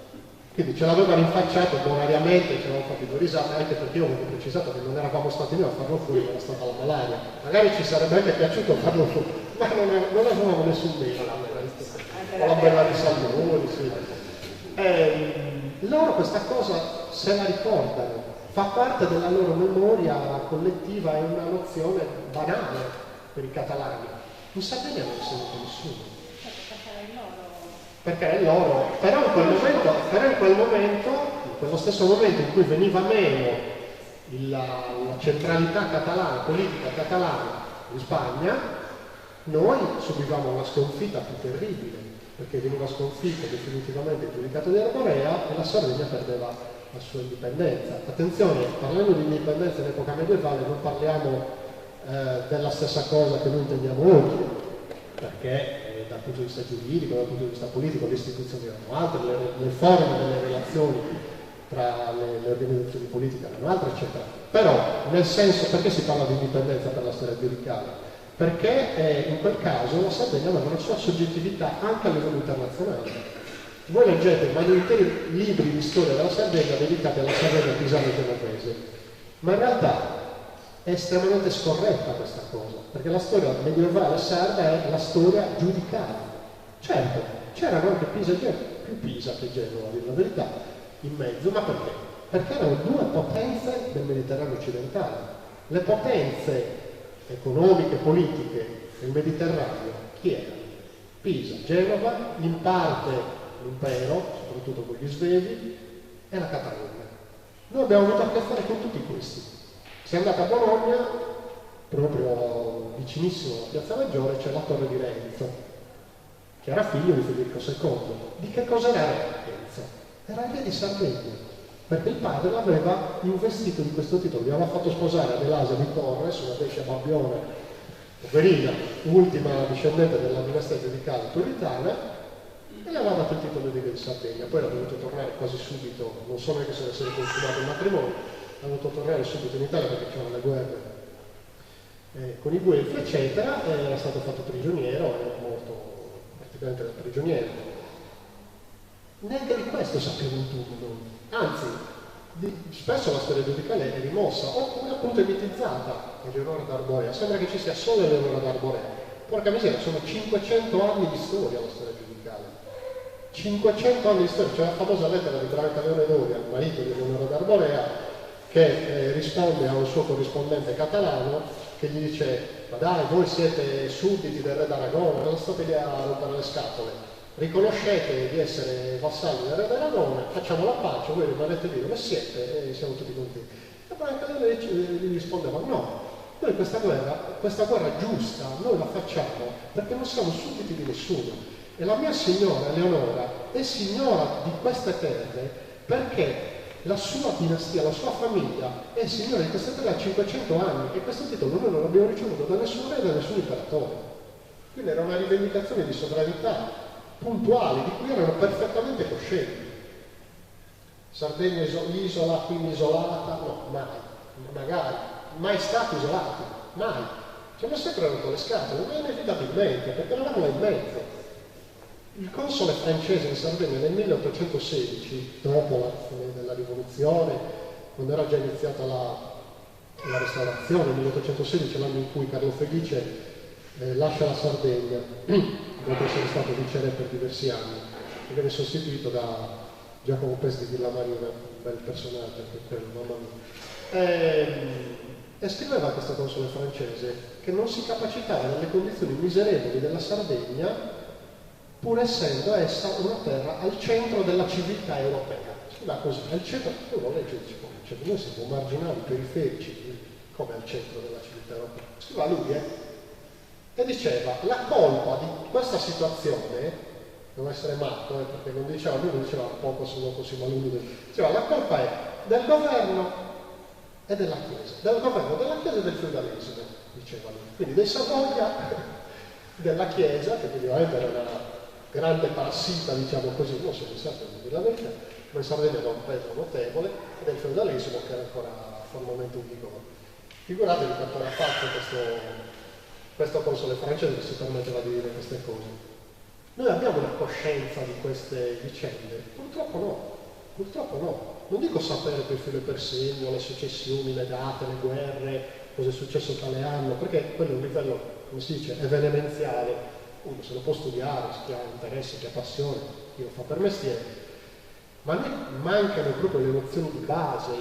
Quindi ce l'avevano rinfacciato bonariamente, ci avevano fatto due risate, anche perché io avevo precisato che non eravamo stati noi a farlo fuori, era stata la malaria. Magari ci sarebbe anche piaciuto farlo fuori, ma non avevamo nessun bene. O la bella di Salmoni, sì. Loro questa cosa se la ricordano, fa parte della loro memoria collettiva, è una nozione banale per i catalani. In Sardegna non si sente nessuno. Perché è loro, però in quello stesso momento in cui veniva meno la centralità catalana, politica catalana in Spagna, noi subivamo una sconfitta più terribile, perché veniva sconfitta definitivamente il giudicato di Arborea e la Sardegna perdeva la sua indipendenza. Attenzione, parlando di indipendenza in epoca medievale non parliamo della stessa cosa che noi intendiamo oggi, perché dal punto di vista giuridico, dal punto di vista politico le istituzioni erano altre, le forme delle relazioni tra le organizzazioni politiche erano altre, eccetera. Però, nel senso, perché si parla di indipendenza per la storia giudicale? Perché in quel caso la Sardegna aveva una sua soggettività anche a livello internazionale. Voi leggete interi libri di storia della Sardegna dedicati alla Sardegna pisana e genovese, ma in realtà è estremamente scorretta questa cosa, perché la storia medievale sarda è la storia giudicale. Certo, c'erano anche Pisa e Genova, più Pisa che Genova, a dire la verità, in mezzo, ma perché? Perché erano due potenze del Mediterraneo occidentale. Le potenze economiche e politiche del Mediterraneo, chi erano? Pisa, Genova, in parte l'impero, soprattutto con gli Svevi, e la Catalogna. Noi abbiamo avuto a che fare con tutti questi. Si è andata a Bologna, proprio vicinissimo alla Piazza Maggiore, c'è la torre di Renzo, che era figlio di Federico II. Di che cosa era Renzo? Era re di Sardegna, perché il padre l'aveva investito di questo titolo, gli aveva fatto sposare Adelasia di Torres, una vecchia babbione, poverina, ultima discendente della dinastia giudicale turritana, e le aveva dato il titolo di re di Sardegna. Poi era dovuto tornare quasi subito, non so neanche se ne sia consumato il matrimonio, ha dovuto tornare subito in Italia perché c'erano le guerre con i Guelfi, eccetera, e era stato fatto prigioniero, era morto praticamente da prigioniero. Neanche di questo sappiamo tutto noi. Anzi, spesso la storia giudicale è rimossa, o una appunto è mitizzata Eleonora d'Arborea, sembra che ci sia solo Eleonora d'Arborea. Porca miseria, sono 500 anni di storia la storia giudicale. 500 anni di storia, c'è la famosa lettera di Brancaleone Doria, il marito di Eleonora d'Arborea, che risponde a un suo corrispondente catalano che gli dice: ma dai, voi siete sudditi del re d'Aragona, cosa state lì a rompere le scatole? Riconoscete di essere vassalli del re d'Aragona, facciamo la pace, voi rimanete lì dove siete e siamo tutti contenti. E Brancaleone gli rispondeva: no, noi questa guerra giusta, noi la facciamo perché non siamo sudditi di nessuno. E la mia signora Eleonora è signora di queste terre perché la sua dinastia, la sua famiglia è signora di queste terre da 500 anni e questo titolo noi non l'abbiamo ricevuto da nessun re e da nessun imperatore. Quindi era una rivendicazione di sovranità puntuali di cui erano perfettamente coscienti. Sardegna isola, quindi isolata? No, mai, magari, mai stati isolati, mai. Ci hanno sempre rotto le scatole, ma inevitabilmente, perché eravamo là in mezzo. Il console francese in Sardegna nel 1816, dopo la fine della rivoluzione, quando era già iniziata la restaurazione, nel 1816, l'anno in cui Carlo Felice lascia la Sardegna, dopo essere stato viceré per diversi anni, e viene sostituito da Giacomo Pesti di Villamarina, un bel personaggio anche quello, mamma mia. E scriveva questo console francese che non si capacitava nelle condizioni miserevoli della Sardegna, pur essendo essa una terra al centro della civiltà europea. Scriva così, al centro, tu lo leggi e dici, cioè, noi siamo marginali, periferici, come al centro della civiltà europea. Scriva lui, e diceva, la colpa di questa situazione, devo essere matto, perché non diceva, lui non diceva poco solo così, ma lui diceva, la colpa è del governo e della Chiesa, del governo della Chiesa e del feudalesimo, diceva lui. Quindi dei Savoia, della Chiesa, che ovviamente era una grande parassita, diciamo così, non sono sempre della verità, ma in Sardegna era un peso notevole, e del feudalesimo che era ancora formalmente un vigore. Figuratevi quanto era fatto questo console francese che si permetteva di dire queste cose. Noi abbiamo una coscienza di queste vicende? Purtroppo no. Non dico sapere per filo e per segno le successioni, le date, le guerre, cosa è successo tale anno, perché quello è un livello, come si dice, evenemenziale, uno se lo può studiare, chi ha interesse, chi ha passione, chi lo fa per mestiere, ma a me mancano proprio le nozioni di base,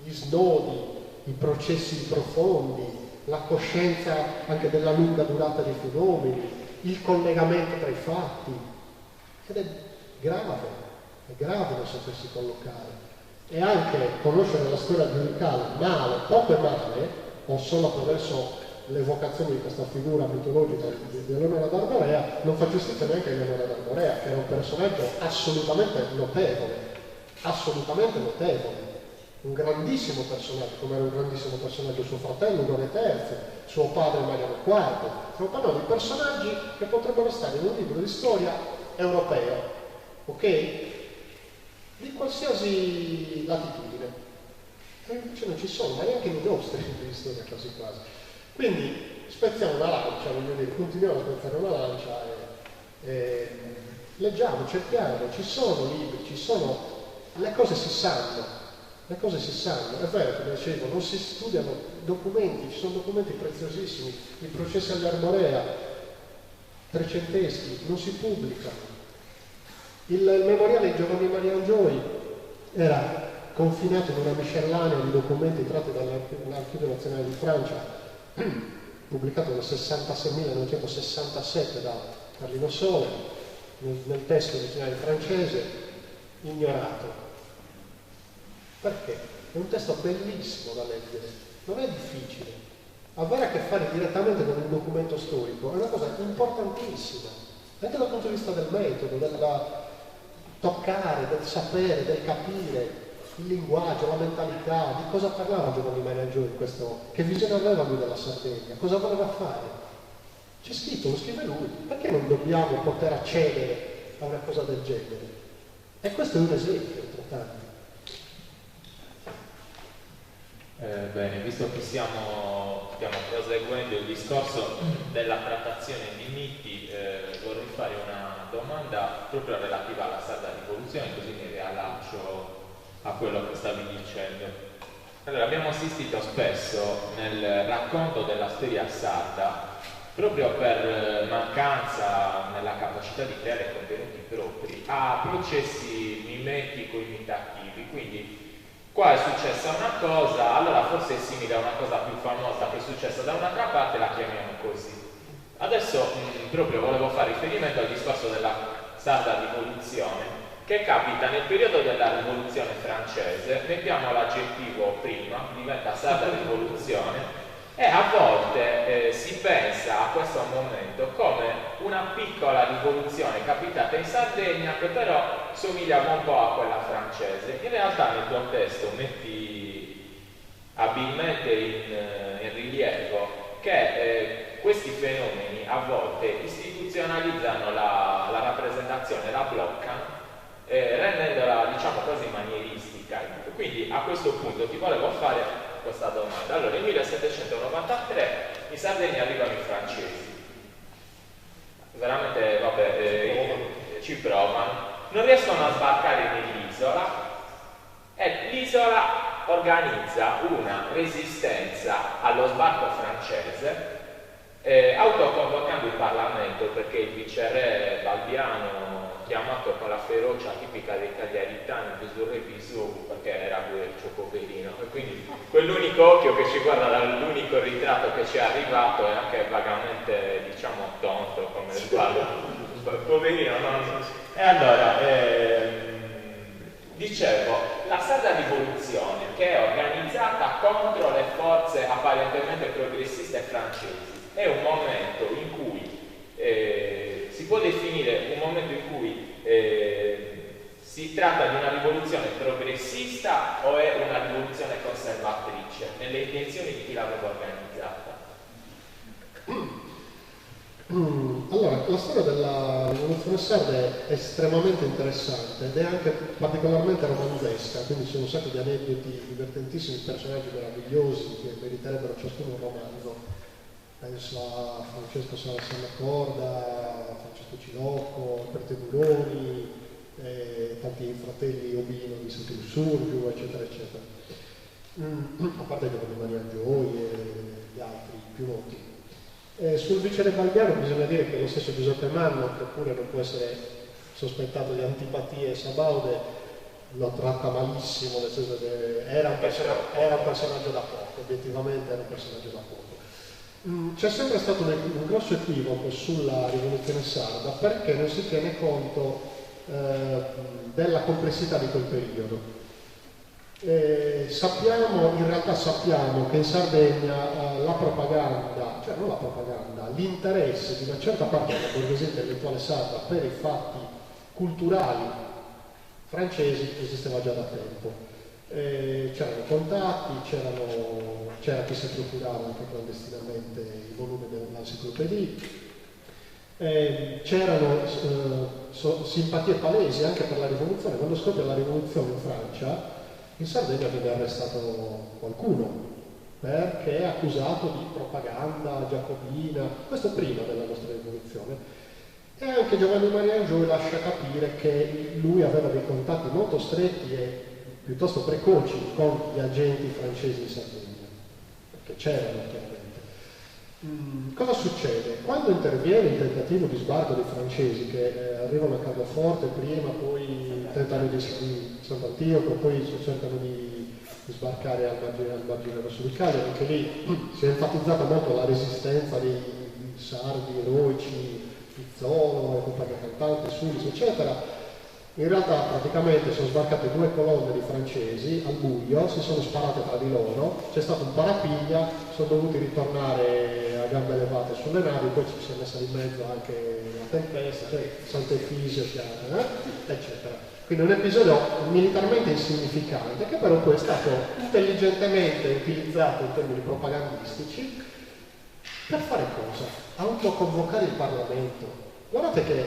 gli snodi, i processi profondi, la coscienza anche della lunga durata dei fenomeni, il collegamento tra i fatti, ed è grave non sapersi collocare. E anche conoscere la storia giudicale male, poco e male, o solo attraverso l'evocazione di questa figura mitologica di Eleonora d'Arborea, non fa giustizia neanche a Eleonora d'Arborea, che era un personaggio assolutamente notevole, un grandissimo personaggio, come era un grandissimo personaggio suo fratello Ugone III, suo padre Mariano IV. Stiamo parlando di personaggi che potrebbero stare in un libro di storia europeo, ok? Di qualsiasi latitudine. E invece non ci sono, ma neanche nei nostri libri di storia quasi quasi. Quindi spezziamo una lancia, voglio dire, continuiamo a spezzare una lancia e leggiamo, cerchiamo, ci sono libri, le cose si sanno. È vero, come dicevo, non si studiano documenti, ci sono documenti preziosissimi, i processi all'Arborea, trecenteschi, non si pubblicano. Il memoriale di Giovanni Maria Angioи era confinato in una miscellanea di documenti tratti dall'Archivio Nazionale di Francia, pubblicato nel 1967 da Carlino Sole, nel testo originale francese, ignorato. Perché? È un testo bellissimo da leggere, non è difficile. Avere a che fare direttamente con un documento storico è una cosa importantissima, anche dal punto di vista del metodo, del toccare, del sapere, del capire il linguaggio, la mentalità, di cosa parlava Giovanni Maria Angioi, che visione aveva lui della Sardegna, cosa voleva fare. C'è scritto, lo scrive lui, perché non dobbiamo poter accedere a una cosa del genere? E questo è un esempio tra tanti. Bene, visto che stiamo proseguendo il discorso della trattazione di miti, vorrei fare una domanda proprio relativa alla sarda rivoluzione, così mi riallaccio a quello che stavi dicendo. Allora, abbiamo assistito spesso nel racconto della storia sarda, proprio per mancanza nella capacità di creare contenuti propri, a processi mimetico-imitativi. Quindi qua è successa una cosa, allora forse è simile a una cosa più famosa che è successa da un'altra parte, la chiamiamo così. Adesso proprio volevo fare riferimento al discorso della sarda rivoluzione, che capita nel periodo della rivoluzione francese, mettiamo l'aggettivo prima, diventa sarda rivoluzione, e a volte si pensa a questo momento come una piccola rivoluzione capitata in Sardegna che però somigliava un po' a quella francese. In realtà nel tuo testo metti abilmente in rilievo che questi fenomeni a volte istituzionalizzano la rappresentazione, la bloccano, rendendola diciamo quasi manieristica. Quindi a questo punto ti volevo fare questa domanda. Allora, nel 1793 in Sardegna arrivano i francesi, veramente vabbè, ci provano, non riescono a sbarcare nell'isola e l'isola organizza una resistenza allo sbarco francese, autoconvocando il Parlamento, perché il viceré Balbiano, chiamato con la ferocia tipica dei cagliaritani, Bisurre Bisù, perché era guercio poverino, e quindi quell'unico occhio che ci guarda dall'unico ritratto che ci è arrivato è anche vagamente, diciamo, tonto, come il quadro, poverino, no? E allora, dicevo, la sarda rivoluzione, che è organizzata contro le forze apparentemente progressiste francesi, è un momento in cui si può definire un momento in cui si tratta di una rivoluzione progressista o è una rivoluzione conservatrice nelle intenzioni di chi l'aveva organizzata? Allora, la storia della rivoluzione sarda è estremamente interessante ed è anche particolarmente romanzesca, quindi ci sono un sacco di aneddoti divertentissimi, personaggi meravigliosi che meriterebbero ciascuno un romanzo. Penso a Francesco Sannacorda, a Francesco Cilocco, Prete Duroni, tanti fratelli Obino di Sant'Ursurgiu, eccetera, eccetera. A parte Giovanni Maria Gioi e gli altri più noti. Sul viceré Balbiano bisogna dire che lo stesso Giuseppe Manno, che pure non può essere sospettato di antipatie sabaude, lo tratta malissimo, nel senso che era un personaggio da poco, obiettivamente era un personaggio da poco. C'è sempre stato un grosso equivoco sulla rivoluzione sarda perché non si tiene conto della complessità di quel periodo. In realtà sappiamo che in Sardegna la propaganda, cioè non la propaganda, l'interesse di una certa parte della borghesia intellettuale sarda per i fatti culturali francesi esisteva già da tempo. C'erano contatti, c'era chi si procurava anche clandestinamente i volumi dell'enciclopedia, c'erano simpatie palesi anche per la rivoluzione. Quando scoppia la rivoluzione in Francia, in Sardegna viene arrestato qualcuno perché è accusato di propaganda giacobina, questo prima della nostra rivoluzione. E anche Giovanni Maria Gioi lascia capire che lui aveva dei contatti molto stretti e piuttosto precoci con gli agenti francesi in Sardegna, perché c'erano chiaramente. Cosa succede? Quando interviene il tentativo di sbarco dei francesi che arrivano a Carloforte prima, poi tentano di Sant'Antioco, poi cercano di sbarcare al margine verso l'Italia, anche lì si è enfatizzata molto la resistenza dei sardi eroici, Pizzolo, e compagnia cantante, Sulis, eccetera. In realtà praticamente sono sbarcate 2 colonne di francesi al buio, si sono sparate tra di loro, c'è stato un parapiglia, sono dovuti ritornare a gambe levate sulle navi, poi ci si è messa in mezzo anche la tempesta, cioè Sant'Efisio, eccetera. Quindi un episodio militarmente insignificante che però poi è stato intelligentemente utilizzato in termini propagandistici per fare cosa? Autoconvocare il Parlamento. Guardate che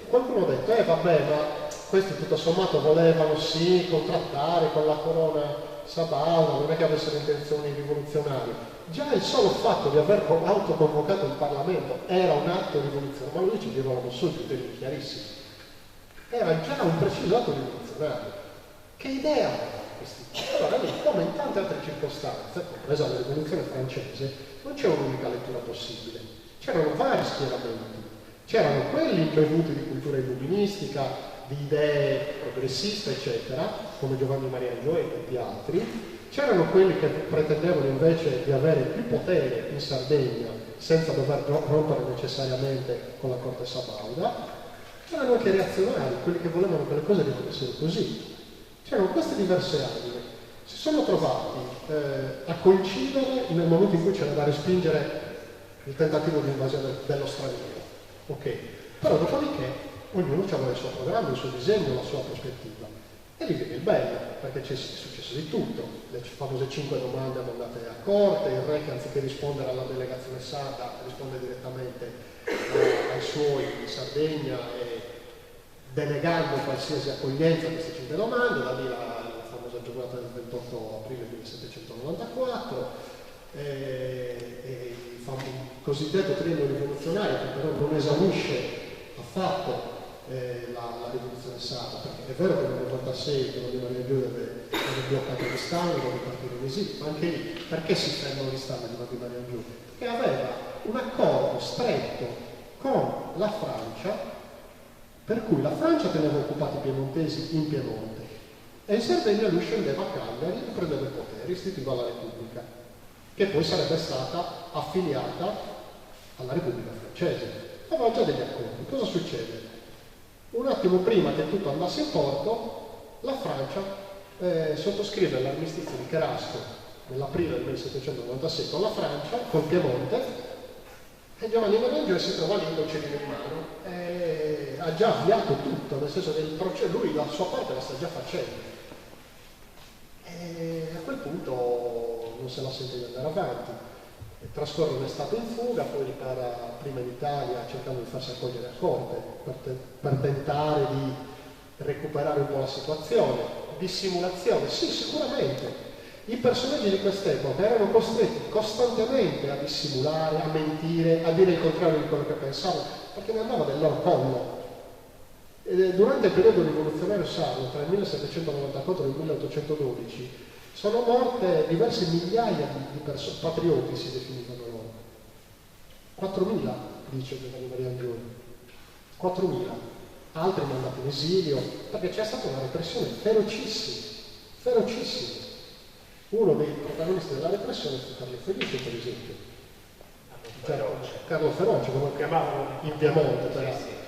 qualcuno ha detto, vabbè, ma questi tutto sommato volevano sì contrattare con la corona sabauda, non è che avessero intenzioni rivoluzionarie. Già il solo fatto di aver autoconvocato il Parlamento era un atto rivoluzionario, ma lui ci diceva non solo in termini chiarissimi. Era già un preciso atto rivoluzionario. Che idea? questi. Allora lì, come in tante altre circostanze, compresa la rivoluzione francese, non c'è un'unica lettura possibile. C'erano vari schieramenti. C'erano quelli imbevuti di cultura illuministica, di idee progressiste, eccetera, come Giovanni Maria Angioe e tanti altri. C'erano quelli che pretendevano invece di avere più potere in Sardegna senza dover rompere necessariamente con la corte sabauda. C'erano anche reazionari, quelli che volevano che le cose rimanessero così. C'erano queste diverse anime. Si sono trovati a coincidere nel momento in cui c'era da respingere il tentativo di invasione dello straniero. Ok, però dopodiché ognuno aveva il suo programma, il suo disegno, la sua prospettiva. E lì viene il bello, perché è successo di tutto. Le famose 5 domande mandate a corte, il re che anziché rispondere alla delegazione sarda risponde direttamente ai suoi in Sardegna e denegando qualsiasi accoglienza a queste 5 domande, da lì la famosa giornata del 28 aprile 1794, il cosiddetto triennio rivoluzionario, che però non esaurisce affatto la rivoluzione sarda, perché è vero che nel 96 Giovanni Maria Angioe aveva bloccato gli standi, doveva partire in esilio, ma anche lì perché si fermano gli standi di Giovanni Maria Angioe? Perché aveva un accordo stretto con la Francia, per cui la Francia teneva occupati i piemontesi in Piemonte e in Sardegna lui scendeva a Cagliari e prendeva il potere, istituiva la Repubblica, che poi sarebbe stata affiliata alla Repubblica francese. Aveva già degli accordi. Cosa succede? Un attimo prima che tutto andasse in porto, la Francia sottoscrive l'armistizio di Cherasco nell'aprile del 1796 con la Francia, col Piemonte, e Giovanni Maria Angioe si trova lì con cerino in mano. Ha già avviato tutto, nel senso che il processo, lui la sua parte la sta già facendo. E a quel punto non se la sente di andare avanti. Trascorre un'estate in fuga, poi ripara prima in Italia cercando di farsi accogliere a corte per tentare di recuperare un po' la situazione. Dissimulazione, sì, sicuramente. I personaggi di quest'epoca erano costretti costantemente a dissimulare, a mentire, a dire il contrario di quello che pensavano, perché ne andava del loro collo. Durante il periodo rivoluzionario sardo, tra il 1794 e il 1812, sono morte diverse migliaia di persone, patrioti si definivano loro. 4.000, dice Giovanni Maria Angioe. 4.000. Altri mandati in esilio, perché c'è stata una repressione ferocissima, ferocissima. Uno dei protagonisti della repressione fu Carlo Felice, per esempio. Carlo Feroce, come lo chiamavano in Piemonte, però.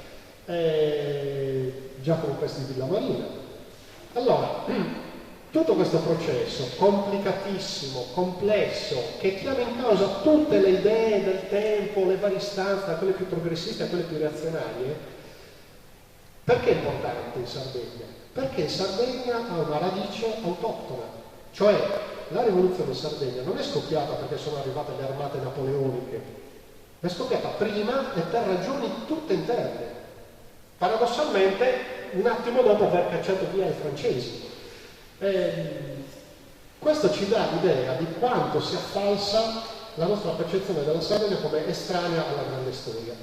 Giacomo Pesti di Villa Marina. Allora, tutto questo processo complicatissimo, complesso, che chiama in causa tutte le idee del tempo, le varie istanze, da quelle più progressiste a quelle più reazionarie, perché è importante in Sardegna? Perché in Sardegna ha una radice autoctona, cioè la rivoluzione in Sardegna non è scoppiata perché sono arrivate le armate napoleoniche, è scoppiata prima e per ragioni tutte interne. Paradossalmente, un attimo dopo aver cacciato via i francesi. Questo ci dà l'idea di quanto sia falsa la nostra percezione della Sardegna come estranea alla grande storia.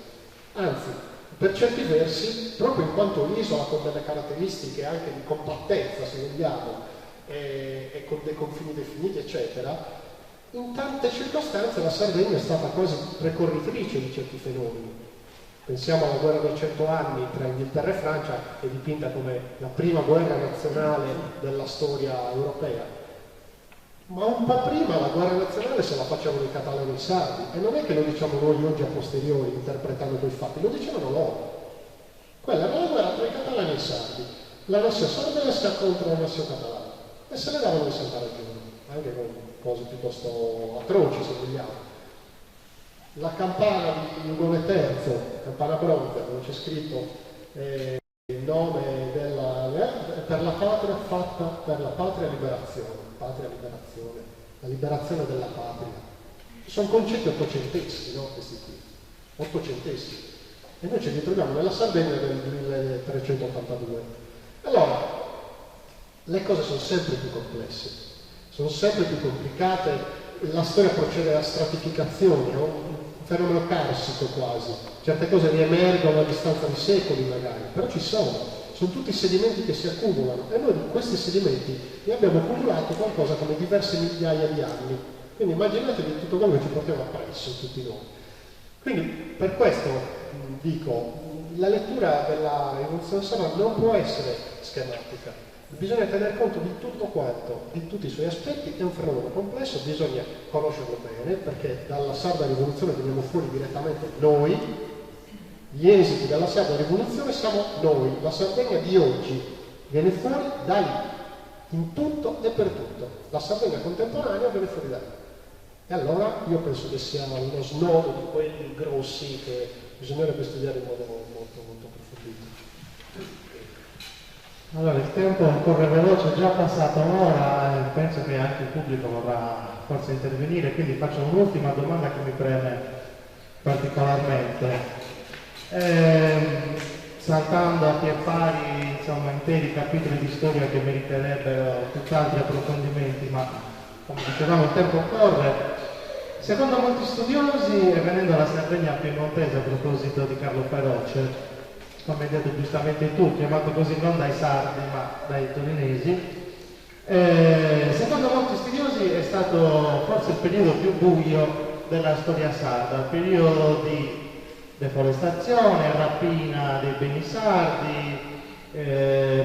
Anzi, per certi versi, proprio in quanto un'isola con delle caratteristiche anche di compattezza, se vogliamo, e con dei confini definiti, eccetera, in tante circostanze la Sardegna è stata quasi precorritrice di certi fenomeni. Pensiamo alla guerra dei 100 anni tra Inghilterra e Francia, che è dipinta come la prima guerra nazionale della storia europea. Ma un po' prima la guerra nazionale se la facevano i catalani e i sardi, e non è che lo diciamo noi oggi a posteriori, interpretando quei fatti, lo dicevano loro. Quella era la guerra tra i catalani e i sardi, la nazione sardesca contro la nazione catalana, e se ne davano di santa ragione, anche con cose piuttosto atroci, se vogliamo. La campana di Ugone III, campana bronza, dove c'è scritto il nome per la patria fatta per la patria liberazione, la liberazione della patria. Sono concetti ottocenteschi, no? Questi qui, ottocenteschi. E noi ce li troviamo nella Sardegna del 1382. Allora, le cose sono sempre più complesse, sono sempre più complicate. La storia procede a stratificazioni, no? Un fenomeno carsico quasi. Certe cose riemergono a distanza di secoli magari, però ci sono sono tutti sedimenti che si accumulano e noi di questi sedimenti ne abbiamo accumulato qualcosa come diverse migliaia di anni. Quindi immaginatevi tutto quello che ci portiamo appresso tutti noi. Quindi per questo dico, la lettura della rivoluzione sarda non può essere schematica, bisogna tener conto di tutto quanto, di tutti i suoi aspetti, è un fenomeno complesso, bisogna conoscerlo bene, perché dalla sarda rivoluzione veniamo fuori direttamente noi, gli esiti della sarda rivoluzione siamo noi, la Sardegna di oggi viene fuori da lì, in tutto e per tutto, la Sardegna contemporanea viene fuori da lì. E allora io penso che sia uno snodo di quelli grossi che bisognerebbe studiare in modo molto approfondito. Allora, il tempo corre veloce, è già passata un'ora e penso che anche il pubblico vorrà forse intervenire, quindi faccio un'ultima domanda che mi preme particolarmente. Saltando a pie pari, insomma, interi capitoli di storia che meriterebbero tutt'altri approfondimenti, ma come dicevamo il tempo corre. Secondo molti studiosi, e venendo alla Sardegna piemontese a proposito di Carlo Feroce, come hai detto giustamente tu, chiamato così non dai sardi ma dai torinesi, secondo molti studiosi è stato forse il periodo più buio della storia sarda, il periodo di deforestazione, rapina dei beni sardi,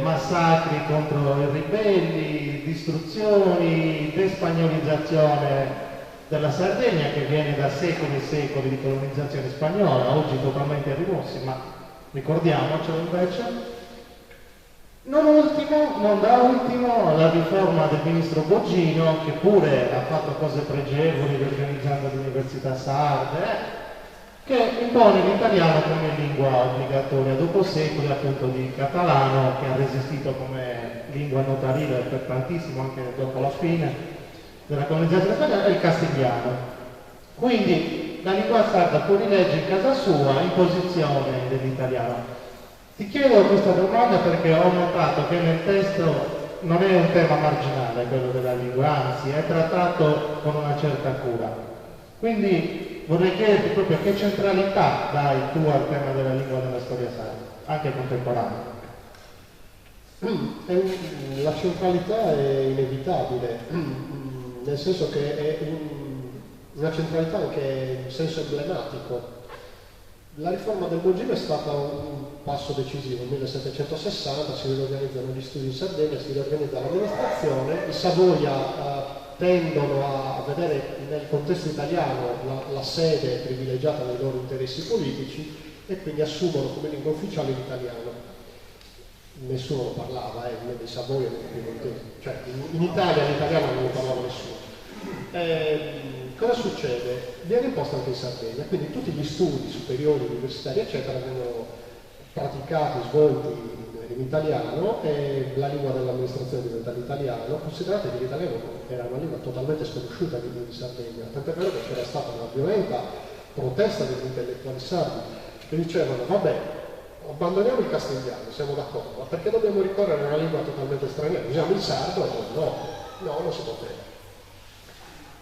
massacri contro i ribelli, distruzioni, despagnolizzazione della Sardegna che viene da secoli e secoli di colonizzazione spagnola, oggi totalmente rimossi, ma ricordiamocelo invece. Non da ultimo la riforma del ministro Boggino, che pure ha fatto cose pregevoli riorganizzando l'università sarde, che impone l'italiano come lingua obbligatoria dopo secoli appunto di catalano, che ha resistito come lingua notarile per tantissimo anche dopo la fine della colonizzazione spagnola, e il castigliano. Quindi la lingua sarda può rileggere in casa sua in posizione dell'italiano. Ti chiedo questa domanda perché ho notato che nel testo non è un tema marginale quello della lingua, anzi è trattato con una certa cura. Quindi vorrei chiederti proprio che centralità dai tu al tema della lingua nella storia sarda, anche contemporanea. La centralità è inevitabile, nel senso che è una centralità anche in senso emblematico. La riforma del Boggino è stata un passo decisivo. Nel 1760 si riorganizzano gli studi in Sardegna, si riorganizza l'amministrazione, i Savoia tendono a vedere nel contesto italiano la sede privilegiata dei loro interessi politici e quindi assumono come lingua ufficiale l'italiano. Nessuno lo parlava, né dei Savoia né dei Piemontesi, cioè in Italia l'italiano non lo parlava nessuno. Cosa succede? Viene imposto anche in Sardegna, quindi tutti gli studi superiori, universitari eccetera vengono praticati, svolti in italiano e la lingua dell'amministrazione diventa l'italiano. Considerate che l'italiano era una lingua totalmente sconosciuta in Sardegna, tant'è vero che c'era stata una violenta protesta degli intellettuali sardi che dicevano vabbè, abbandoniamo il castigliano, siamo d'accordo, ma perché dobbiamo ricorrere a una lingua totalmente straniera? Usiamo il sardo? No, non si poteva.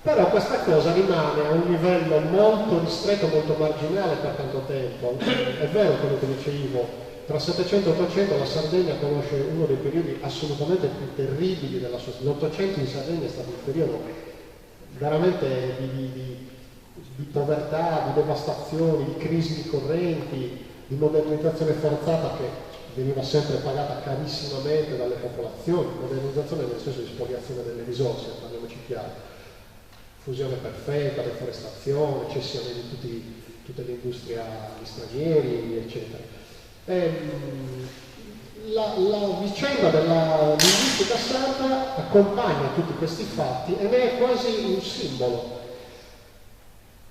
Però questa cosa rimane a un livello molto ristretto, molto marginale per tanto tempo. È vero quello che dice Ivo, tra 700 e 800 la Sardegna conosce uno dei periodi assolutamente più terribili della sua storia. L'Ottocento in Sardegna è stato un periodo veramente di povertà, di devastazioni, di crisi di correnti, di modernizzazione forzata che veniva sempre pagata carissimamente dalle popolazioni, modernizzazione nel senso di spoliazione delle risorse, parliamoci chiaro. Fusione perfetta, deforestazione, cessione di tutte le industrie agli stranieri, eccetera. La vicenda della linguistica sarda accompagna tutti questi fatti e ne è quasi un simbolo.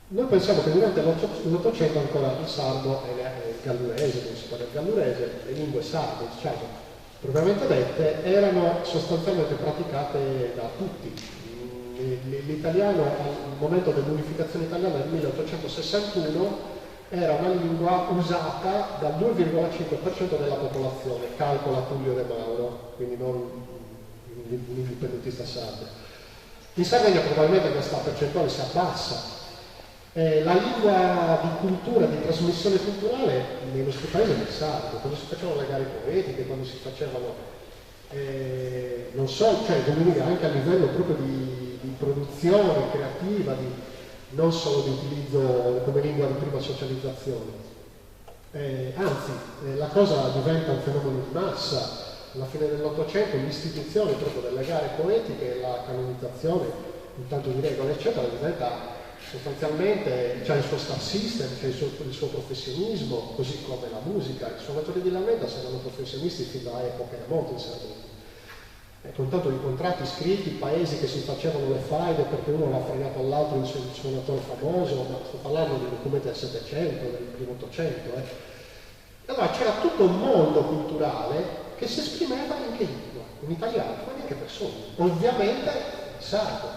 Noi pensiamo che durante l'Ottocento ancora il sardo e il gallurese, come si parla il gallurese, le lingue sarde, diciamo, propriamente dette, erano sostanzialmente praticate da tutti. L'italiano al momento dell'unificazione italiana nel 1861 era una lingua usata dal 2,5% della popolazione, calcola Tullio De Mauro, quindi non un indipendentista sardo. In Sardegna probabilmente questa percentuale si abbassa, La lingua di cultura, di trasmissione culturale nei nostri paesi è il sardo, quando si facevano le gare poetiche, quando si facevano, non so, cioè anche a livello proprio di produzione creativa, non solo di utilizzo come lingua di prima socializzazione. Anzi, la cosa diventa un fenomeno di massa. Alla fine dell'Ottocento l'istituzione proprio delle gare poetiche e la canonizzazione, intanto di regole eccetera, diventa sostanzialmente, c'è il suo star system, c'è il suo professionismo, così come la musica. I suonatori di lamenta erano professionisti fin da epoche remote in Sardegna. Con tanto di contratti scritti, paesi che si facevano le faide perché uno aveva fregato all'altro il suonatore famoso, ma sto parlando di documenti del Settecento, del primo Ottocento. Allora c'era tutto un mondo culturale che si esprimeva anche in italiano, ma neanche per sogno. Ovviamente il sardo.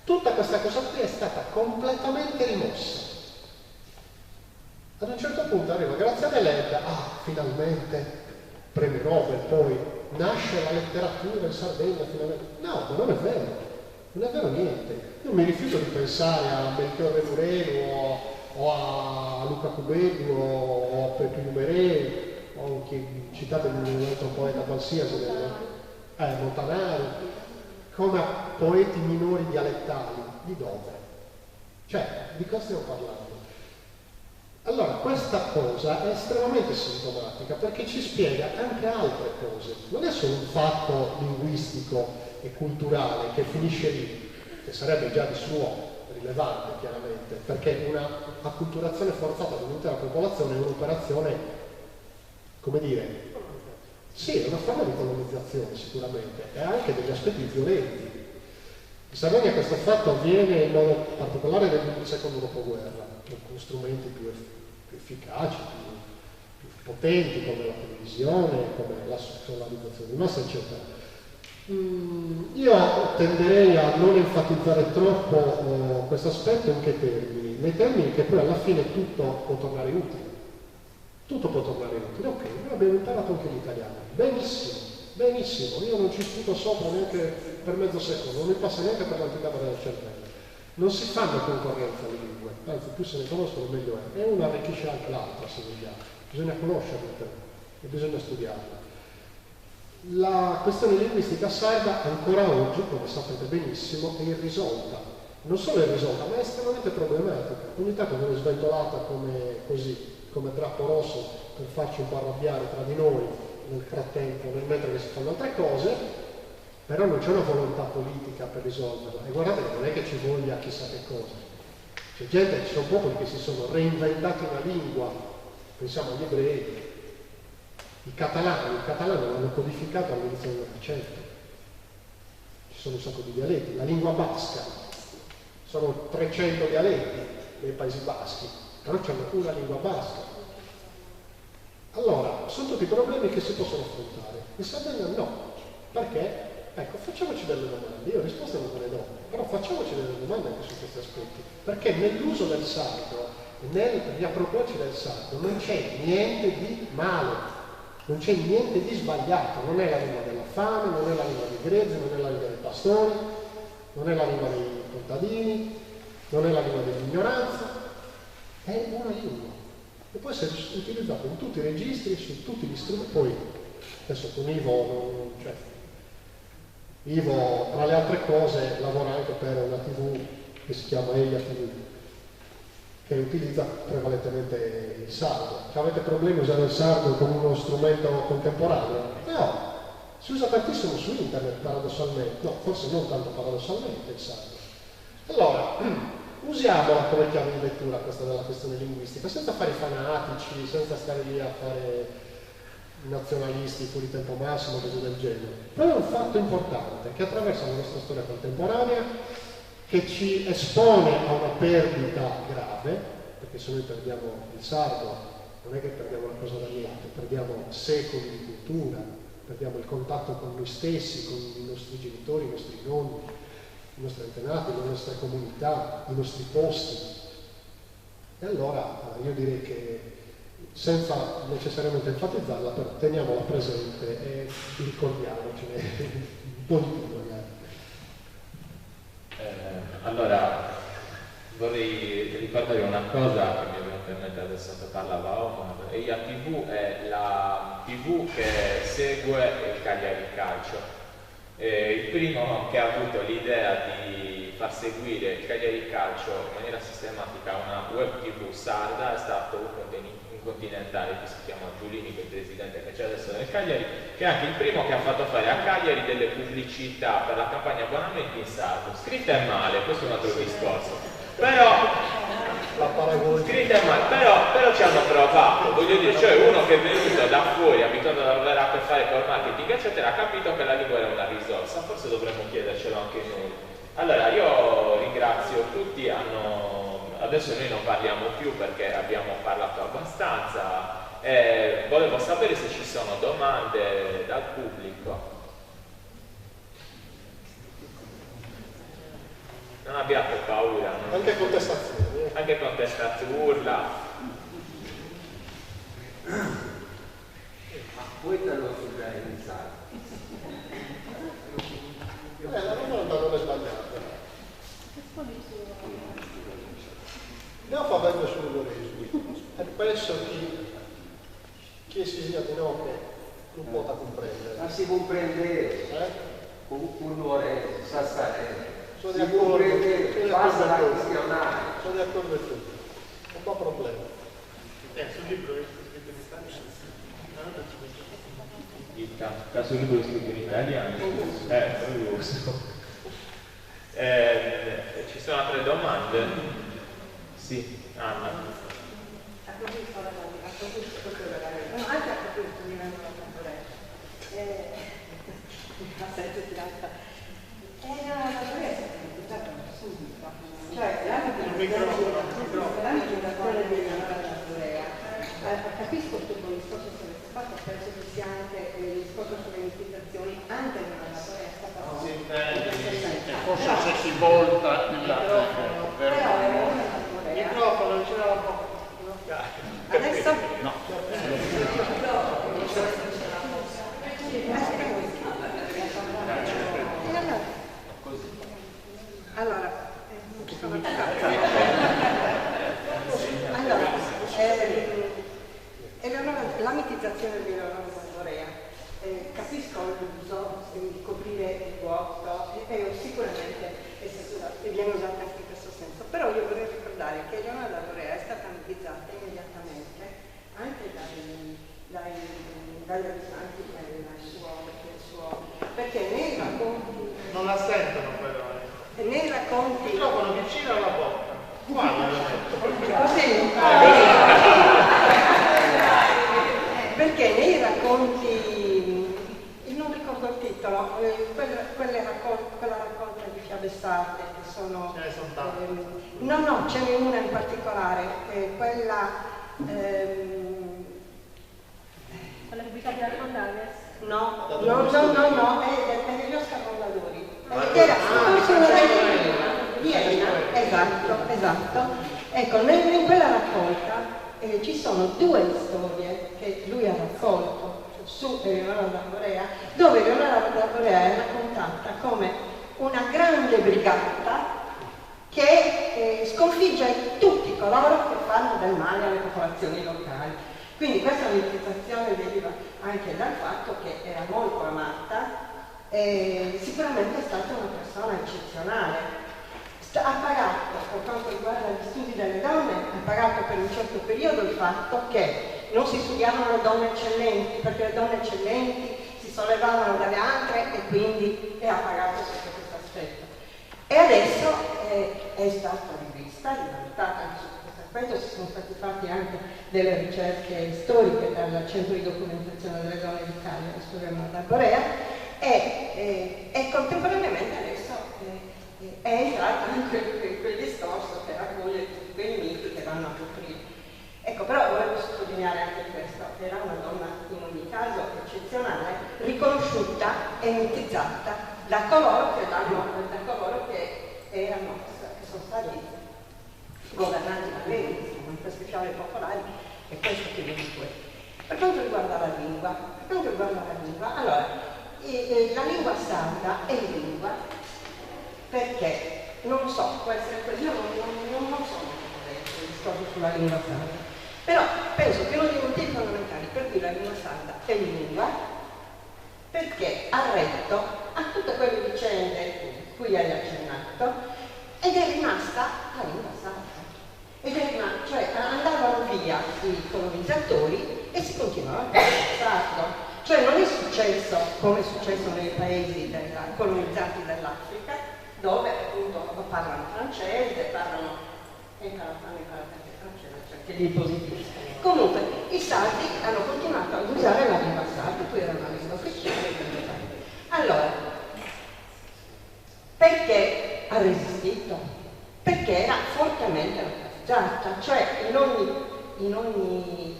Tutta questa cosa qui è stata completamente rimossa. Ad un certo punto arriva Grazia Deledda, finalmente, premio Nobel, poi nasce la letteratura in Sardegna, finalmente. No, ma non è vero niente. Io mi rifiuto di pensare a Melchiorre Mureno o a Luca Cubeddu o a Pepino Merè o citate un altro poeta qualsiasi, Montanaro, come poeti minori dialettali. Di dove? Cioè, di cosa stiamo parlando? Allora, questa cosa è estremamente sintomatica perché ci spiega anche altre cose. Non è solo un fatto linguistico e culturale che finisce lì, che sarebbe già di suo rilevante chiaramente, perché una acculturazione forzata dell'intera popolazione è un'operazione, come dire, sì, è una forma di colonizzazione sicuramente, e ha anche degli aspetti violenti. In Sardegna questo fatto avviene in modo particolare nel secondo dopoguerra, con strumenti più efficaci, più potenti come la televisione, come la socializzazione di massa, eccetera. Io tenderei a non enfatizzare troppo questo aspetto in che termini? Nei termini che poi alla fine tutto può tornare utile. Tutto può tornare utile. Ok, noi abbiamo imparato anche l'italiano. Benissimo, benissimo. Io non ci sputo sopra neanche per mezzo secondo, non mi passa neanche per l'anticamera del cervello. Non si fanno concorrenza le lingue, anzi più se ne conoscono meglio è. E una arricchisce anche l'altra, se vogliamo. Bisogna conoscerle e bisogna studiarle. La questione linguistica sarda ancora oggi, come sapete benissimo, è irrisolta. Non solo è irrisolta, ma è estremamente problematica. Ogni tanto viene sventolata come drappo rosso per farci un po' arrabbiare tra di noi nel frattempo, mentre che si fanno altre cose, però non c'è una volontà politica per risolverla. E guardate che non è che ci voglia chissà che cosa. C'è gente, ci sono popoli che si sono reinventati una lingua, pensiamo agli ebrei. Il catalano l'hanno codificato all'inizio del Novecento. Ci sono un sacco di dialetti. La lingua basca, sono 300 dialetti nei Paesi Baschi, però c'è una lingua basca. Allora, sono tutti problemi che si possono affrontare. In Sardegna no. Perché? Ecco, facciamoci delle domande. Io risposte non ve le do, però facciamoci delle domande anche su questi aspetti. Perché nell'uso del sardo, nel riappropriarci del sardo, non c'è niente di male. Non c'è niente di sbagliato, non è la lingua della fame, non è la lingua dei grezzi, non è la lingua dei pastori, non è la lingua dei contadini, non è la lingua dell'ignoranza, è una lingua e può essere utilizzata in tutti i registri, su tutti gli strumenti. Poi adesso con Ivo, Ivo tra le altre cose lavora anche per una TV che si chiama Elia TV, che utilizza prevalentemente il sardo. Cioè, avete problemi a usare il sardo come uno strumento contemporaneo? No, si usa tantissimo su internet paradossalmente, no, forse non tanto paradossalmente il sardo. Allora, usiamola come chiave di lettura questa della questione linguistica, senza fare i fanatici, senza stare lì a fare i nazionalisti fuori tempo massimo, cose del genere. Però è un fatto importante che attraversa la nostra storia contemporanea, che ci espone a una perdita grave, perché se noi perdiamo il sardo non è che perdiamo una cosa da niente, perdiamo secoli di cultura, perdiamo il contatto con noi stessi, con i nostri genitori, i nostri nonni, i nostri antenati, le nostre comunità, i nostri posti. E allora io direi che senza necessariamente enfatizzarla, però teniamola presente e ricordiamocene un po' di più magari. Allora, vorrei ricordare una cosa che mi è venuta in mente adesso che parlava Omar. EIA TV è la TV che segue il Cagliari Calcio. Il primo che ha avuto l'idea di far seguire il Cagliari Calcio in maniera sistematica a una web TV sarda è stato un continentale che si chiama Giulini, che è il presidente che c'è adesso nel Cagliari, che è anche il primo che ha fatto fare a Cagliari delle pubblicità per la campagna abbonamenti in sardo. Scritta male, questo è un altro discorso. Però scritte male, però ci hanno provato, voglio dire, cioè uno che è venuto da fuori, abituato ad avere a che fare col marketing eccetera, ha capito che la lingua era una risorsa, forse dovremmo chiedercelo anche noi. Allora io ringrazio tutti, adesso noi non parliamo più perché abbiamo parlato abbastanza, volevo sapere se ci sono domande dal pubblico. Non abbiate paura. Anche contestazioni. Anche contestazioni, urla. Ma poi te lo organizzare. La domanda non è sbagliata. Non fa bene sull'umorismo. E penso che si sia di no che non può comprendere. Ma si comprende un ore, sassare. Sono di accordo, basta la questionare. Sono di accordo con tutti, non fa problema. Sul libro è scritto in italiano. Il caso libro scritto in italiano? Non lo so. Ci sono altre domande? Sì, Anna. A proposito anche a proposito di Vendola Tamborelli. Ma senza tirata. La storia è stata iniziata subito, cioè la generazione di Leonora Tamborea, capisco tutto il discorso che avete fatto, penso che sia anche il discorso sulle imputazioni, anche Leonora Tamborea è stata Forse se si volta il lato. però Leonora Tamborea Microfono, c'era la bocca. adesso? No. Allora, la mitizzazione di Leonora Tamborea, capisco l'uso di coprire il vuoto e sicuramente viene usata anche in questo senso, però io vorrei ricordare che Leonora Tamborea è stata mitizzata immediatamente anche dagli abitanti perché nei racconti Non la sentono però. nei racconti Il microfono vicino alla bocca. così perché nei racconti non ricordo il titolo quella raccolta di fiabe sarde che sono Ce ne sono tante. no ce n'è una in particolare quella pubblicata da Fondanes? no è degli Oscar Mondadori esatto. Ecco, in quella raccolta ci sono due storie che lui ha raccolto su Leonora Tamborea, dove Leonora Tamborea è raccontata come una grande brigata che sconfigge tutti coloro che fanno del male alle popolazioni locali. Quindi questa mitizzazione deriva anche dal fatto che era molto amata e sicuramente è stata una persona eccezionale. Ha pagato, per quanto riguarda gli studi delle donne, ha pagato per un certo periodo il fatto che non si studiavano le donne eccellenti, perché le donne eccellenti si sollevavano dalle altre e quindi ha pagato sotto questo aspetto. E adesso è stata rivista, rivalutata anche su questo aspetto, si sono stati fatti anche delle ricerche storiche dal Centro di Documentazione delle Donne d'Italia, la storia di Tamborea, e contemporaneamente adesso è entrato in quel discorso che raccoglie tutti quei miti che vanno a coprire. Ecco, però volevo sottolineare anche questo, che era una donna in ogni caso eccezionale, riconosciuta e mitizzata da coloro che sono stati governati da lei, comunque speciali popolari, e questo che viene fuori. Per quanto riguarda la lingua, allora, la lingua sarda è lingua perché, non so, può essere così, io non sono sulla lingua sarda. Però penso che uno dei motivi fondamentali per cui la lingua sarda è lingua, perché ha retto a tutte quelle vicende cui hai accennato, ed è rimasta la lingua sarda. Cioè andavano via i colonizzatori e si continuava a parlare il sardo. Cioè non è successo come è successo nei paesi colonizzati dell'Africa, dove appunto parlano francese, parlano che gli positivi. Comunque i sardi hanno continuato ad usare la lingua sarda, poi era una lingua ufficiale. Allora, perché ha resistito? Perché era fortemente localizzata, cioè in ogni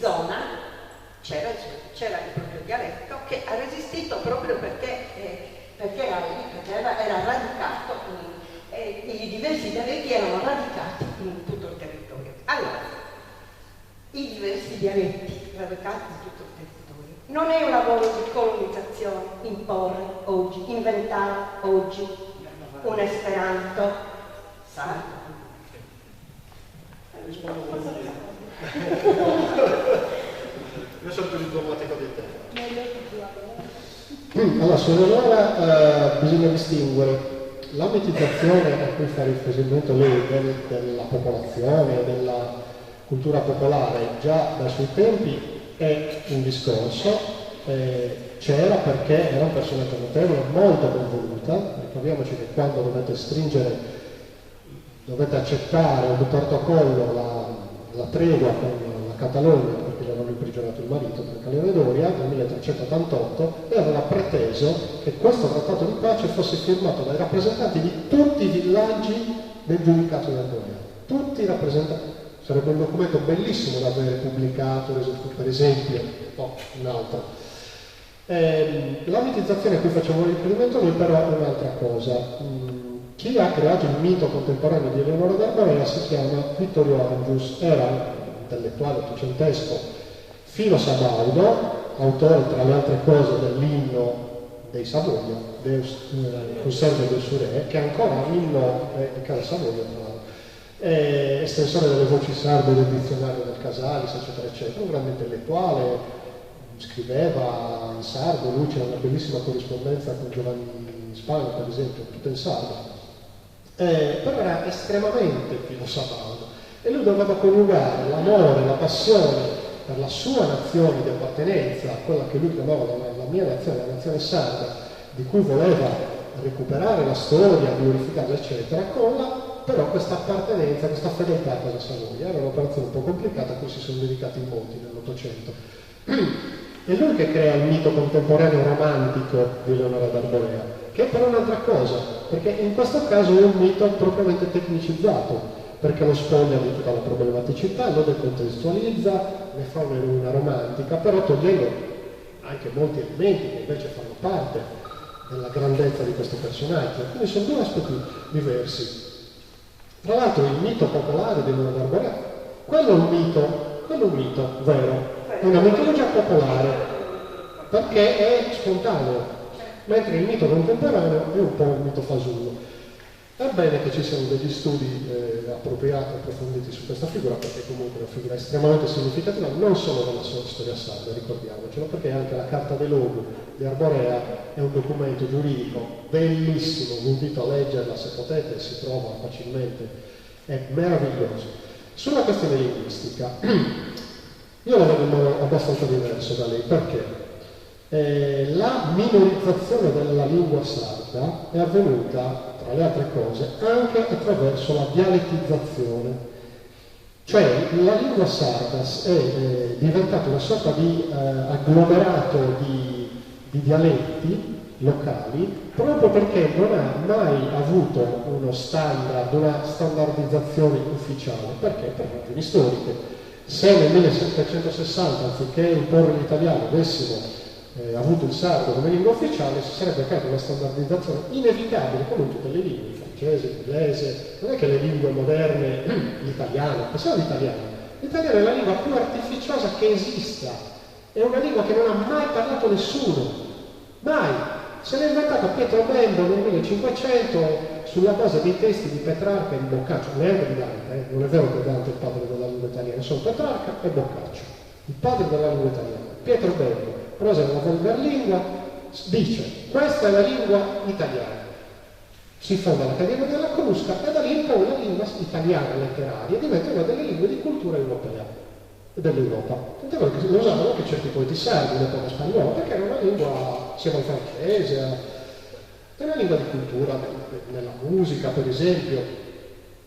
zona c'era il proprio dialetto che ha resistito proprio perché era radicato, i diversi dialetti erano radicati in tutto il territorio. Allora, i diversi dialetti radicati in tutto il territorio non è un lavoro di colonizzazione, imporre oggi, inventare oggi un esperanto sardo. Io sono più diplomatico di te. Allora, su Eleonora bisogna distinguere la mitizzazione a cui fa riferimento lei della popolazione, della cultura popolare, già dai suoi tempi è un discorso, c'era perché era un personaggio notevole, molto ben voluta. Ricordiamoci che quando dovete accettare un protocollo la tregua con la Catalogna, perché gli avevano imprigionato il marito per Leone Doria nel 1388, e aveva preteso che questo trattato di pace fosse firmato dai rappresentanti di tutti i villaggi del giudicato del Doria. Tutti i rappresentanti. Sarebbe un documento bellissimo da avere pubblicato, per esempio, un altro. La mitizzazione a cui facciamo riferimento noi però è un'altra cosa. Chi ha creato il mito contemporaneo di Eleonora d'Arborea si chiama Vittorio Angius, era un intellettuale ottocentesco filo-sabaudo, autore tra le altre cose dell'inno dei Savoia, Deus Conserve del Sure, che è ancora l'inno di Casa Savoia, tra l'altro, estensore delle voci sarde del dizionario del Casalis, eccetera, eccetera, un grande intellettuale, scriveva in sardo, lui c'era una bellissima corrispondenza con Giovanni Spagna, per esempio, tutto in sardo. Però era estremamente filo-sabaudo e lui doveva coniugare l'amore, la passione per la sua nazione di appartenenza, quella che lui chiamava la mia nazione, la nazione sarda, di cui voleva recuperare la storia, glorificarla, eccetera, con però questa appartenenza, questa fedeltà a Casa Savoia. Era un'operazione un po' complicata a cui si sono dedicati in molti nell'Ottocento. È lui che crea il mito contemporaneo romantico di Eleonora d'Arborea, che è però un'altra cosa, perché in questo caso è un mito propriamente tecnicizzato, perché lo spoglia di tutta la problematicità, lo decontestualizza, ne fa un'eroina romantica, però togliendo anche molti elementi che invece fanno parte della grandezza di questo personaggio. Quindi sono due aspetti diversi. Tra l'altro il mito popolare di Eleonora d'Arborea, quello è un mito vero, è una mitologia popolare, perché è spontaneo, mentre il mito contemporaneo è un po' un mito fasullo. È bene che ci siano degli studi appropriati, approfonditi su questa figura, perché comunque è una figura estremamente significativa, non solo della sua storia sarda, ricordiamocelo, perché anche la Carta dei Logu di Arborea è un documento giuridico bellissimo, vi invito a leggerla se potete, si trova facilmente, è meraviglioso. Sulla questione linguistica, io la vedo in modo abbastanza diverso da lei, perché la minorizzazione della lingua sarda è avvenuta, tra le altre cose, anche attraverso la dialettizzazione. Cioè la lingua sarda è diventata una sorta di agglomerato di dialetti locali, proprio perché non ha mai avuto uno standard, una standardizzazione ufficiale. Perché? Per ragioni storiche. Se nel 1760, anziché imporre l'italiano, avessimo avuto il sardo come lingua ufficiale, si sarebbe creata una standardizzazione inevitabile, come in tutte le lingue, il francese, l'inglese. Non è che le lingue moderne, l'italiano, pensiamo all'italiano. L'italiano è la lingua più artificiosa che esista, è una lingua che non ha mai parlato nessuno, mai. Se l'ha inventato Pietro Bembo nel 1500 sulla base dei testi di Petrarca e di Boccaccio, neanche di Dante, non è vero che Dante è il padre della lingua italiana, sono Petrarca e Boccaccio, il padre della lingua italiana. Pietro Bello, prosa della volgar lingua, dice questa è la lingua italiana. Si fonda l'Accademia della Crusca e da lì in poi la lingua italiana letteraria diventa una delle lingue di cultura europea e dell'Europa. Tant'è vero che lo usavano anche certi poeti sardi nell'epoca spagnola, perché era una lingua, siamo al francese, è una lingua di cultura, nella musica per esempio.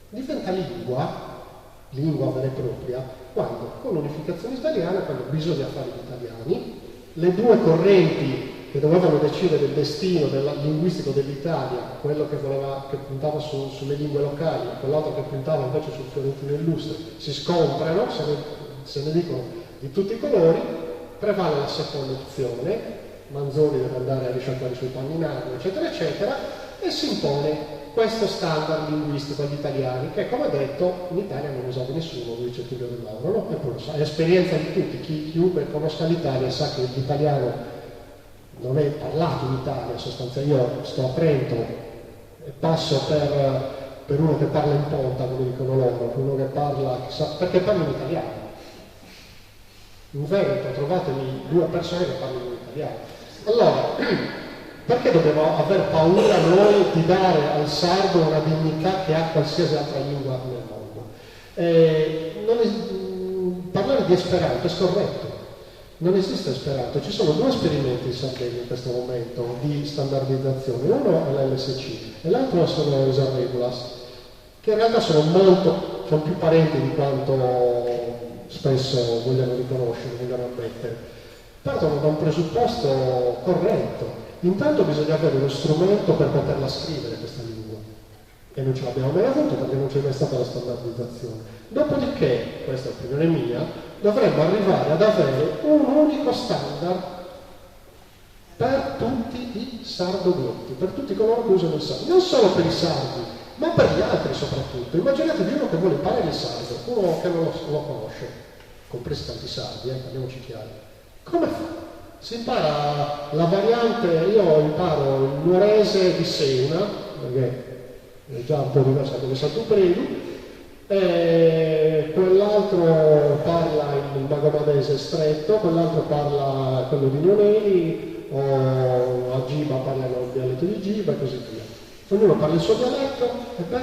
Diventa lingua vera e propria, quando con l'unificazione italiana, quando bisogna fare gli italiani, le due correnti che dovevano decidere il destino linguistico dell'Italia, quello che puntava sulle lingue locali e quell'altro che puntava invece sul fiorentino illustre, si scontrano, se ne dicono di tutti i colori, prevale la seconda opzione, Manzoni deve andare a risciacquare sui panni in acqua, eccetera, eccetera, e si impone questo standard linguistico agli italiani, che come detto in Italia non usava nessuno, lo dice Tullio del Lauro, no? E poi lo sa, è esperienza di tutti, chiunque conosca l'Italia sa che l'italiano non è parlato in Italia, sostanzialmente io sto a Trento e passo per uno che parla in ponta, come dicono loro, per uno che parla, perché parlo in italiano. In Veneto trovatemi 2 persone che parlano in italiano. Allora, perché dobbiamo aver paura noi di dare al sardo una dignità che ha qualsiasi altra lingua nel mondo? Parlare di Esperanto è scorretto. Non esiste Esperanto, ci sono 2 esperimenti in Sardegna in questo momento di standardizzazione, uno è l'LSC e l'altro sono i Sarregulas, che in realtà sono più parenti di quanto spesso vogliono riconoscere, vogliono ammettere. Partono da un presupposto corretto, intanto bisogna avere uno strumento per poterla scrivere questa lingua, e non ce l'abbiamo mai avuto perché non c'è mai stata la standardizzazione. Dopodiché, questa è opinione mia, dovremmo arrivare ad avere un unico standard per tutti i sardoglotti, per tutti coloro che usano il sardo, non solo per i sardi, ma per gli altri soprattutto. Immaginatevi uno che vuole imparare il sardo, uno che non lo conosce, compresi tanti sardi, parliamoci chiari. Come fa? Si impara la variante, io imparo il nuorese di Seuna, perché è già un po' diverso da Sant'Uprelu, e quell'altro parla il magomadese stretto, quell'altro parla quello di Noneli, o a Giba parlano il dialetto di Giba e così via. Ognuno parla il suo dialetto e poi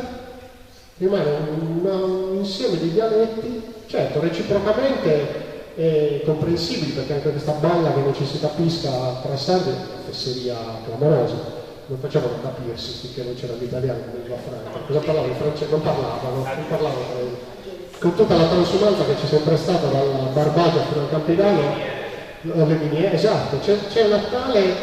rimane un insieme di dialetti, certo, reciprocamente comprensibili, perché anche questa balla che non ci si capisca tra sardi è una fesseria clamorosa. Non facevano capirsi finché non c'era l'italiano come la Francia. Cosa parlavano? Il francese non parlavano, con tutta la transumanza che c'è sempre stata dalla Barbagia fino al Campidano, le miniere, esatto, c'è una tale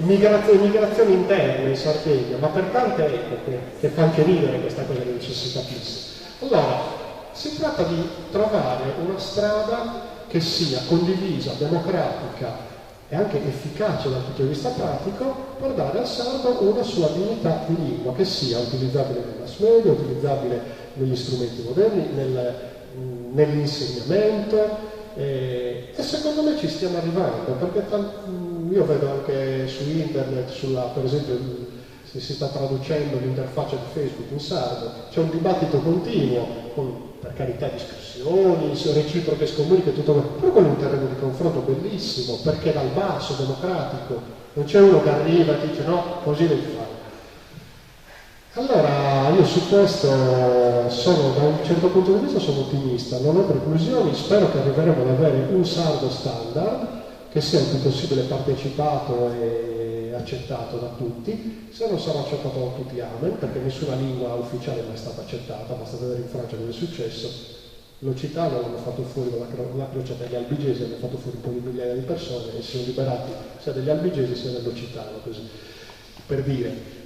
migrazione interna in Sardegna, ma per tante epoche, che fa anche ridere questa cosa che non ci si capisse. Allora, si tratta di trovare una strada che sia condivisa, democratica e anche efficace dal punto di vista pratico per dare al sardo una sua dignità di lingua che sia utilizzabile nel mass media, utilizzabile negli strumenti moderni, nell'insegnamento e secondo me ci stiamo arrivando, perché io vedo anche su internet, per esempio se si sta traducendo l'interfaccia di Facebook in sardo, c'è un dibattito continuo con, per carità, discussioni, reciproche scomuniche e tutto quello, però quello è un terreno di confronto bellissimo, perché dal basso, democratico, non c'è uno che arriva e dice no, così devi fare. Allora io su questo da un certo punto di vista sono ottimista, non ho preclusioni, spero che arriveremo ad avere un sardo standard che sia il più possibile partecipato e accettato da tutti. Se non sarà accettato da tutti, amen, perché nessuna lingua ufficiale è mai stata accettata, basta vedere in Francia cosa è successo. L'Occitano l'hanno fatto fuori dalla crociata degli albigesi, hanno fatto fuori un po' di migliaia di persone e si sono liberati sia degli albigesi sia dell'Occitano, così, per dire.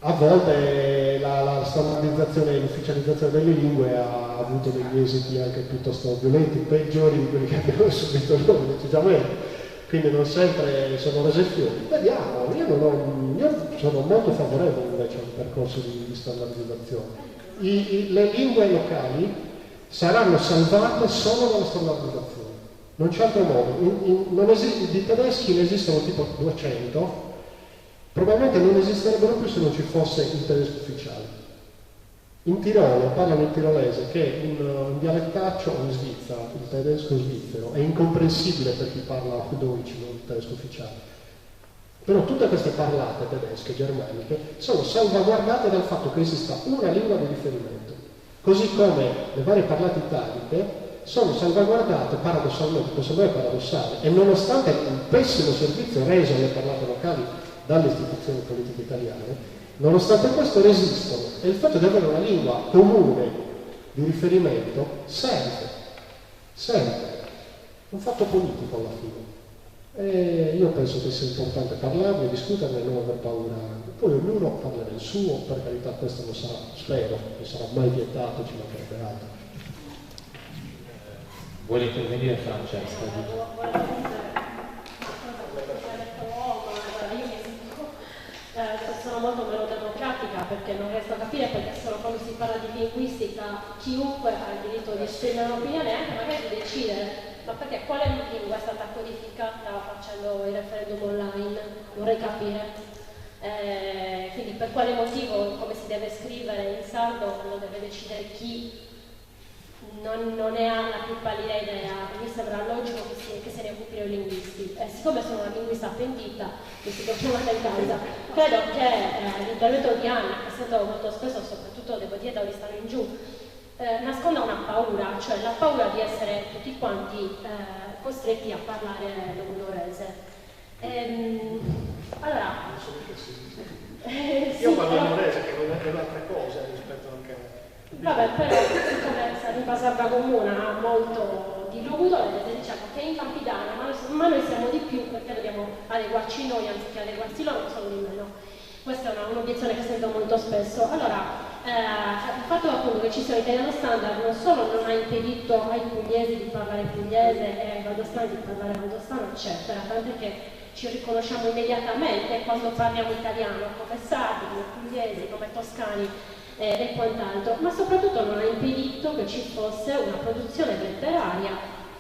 A volte la standardizzazione e l'ufficializzazione delle lingue ha avuto degli esiti anche piuttosto violenti, peggiori di quelli che abbiamo subito noi, decisamente. Quindi non sempre sono esecuzioni. Vediamo, io sono molto favorevole invece al percorso di standardizzazione. Le lingue locali saranno salvate solo dalla standardizzazione, non c'è altro modo. Di tedeschi ne esistono tipo 200, probabilmente non esisterebbero più se non ci fosse il tedesco ufficiale. In Tirolo parlano il tirolese, che è un dialettaccio in Svizzera, il tedesco svizzero, è incomprensibile per chi parla Deutsch, non il tedesco ufficiale. Però tutte queste parlate tedesche, germaniche, sono salvaguardate dal fatto che esista una lingua di riferimento, così come le varie parlate italiche sono salvaguardate paradossalmente, questo non è paradossale, e nonostante il pessimo servizio reso alle parlate locali dalle istituzioni politiche italiane, nonostante questo resistono, e il fatto di avere una lingua comune di riferimento serve, è un fatto politico alla fine. E io penso che sia importante parlarne, discuterne e non aver paura. Poi ognuno parla del suo, per carità questo non sarà, spero, non sarà mai vietato, ci mancherebbe altro. Vuole intervenire Francesca? Sono molto meno democratica perché non riesco a capire perché solo quando si parla di linguistica chiunque ha il diritto di esprimere un'opinione e anche magari di decidere ma perché quale lingua è stata codificata facendo il referendum online? Vorrei capire. Quindi per quale motivo, come si deve scrivere in sardo, lo deve decidere chi non ne ha la più pallida idea. Mi sembra logico che se ne occupino i lingvisti. Siccome sono una linguista pentita, mi si è chiamata in causa, credo che l'intervento di Anna, che sento molto spesso, soprattutto devo dire da Oristano in giù, nasconda una paura, cioè la paura di essere tutti quanti costretti a parlare logudorese. Allora, Io parlo logudorese, che non è un'altra cosa rispetto anche. Vabbè, però siccome Sanipa Sarda Comune ha molto di logudorese, diciamo che è in Campidano, ma noi siamo di più perché dobbiamo adeguarci noi anziché adeguarsi loro, sono di meno. Questa è un'obiezione che sento molto spesso. Allora, il fatto appunto che ci sia l'italiano standard non solo non ha impedito ai pugliesi di parlare pugliese e ai valdostani di parlare valdostano, eccetera, tant'è che ci riconosciamo immediatamente quando parliamo italiano, come sardi, come pugliesi, come toscani e quant'altro, ma soprattutto non ha impedito che ci fosse una produzione letteraria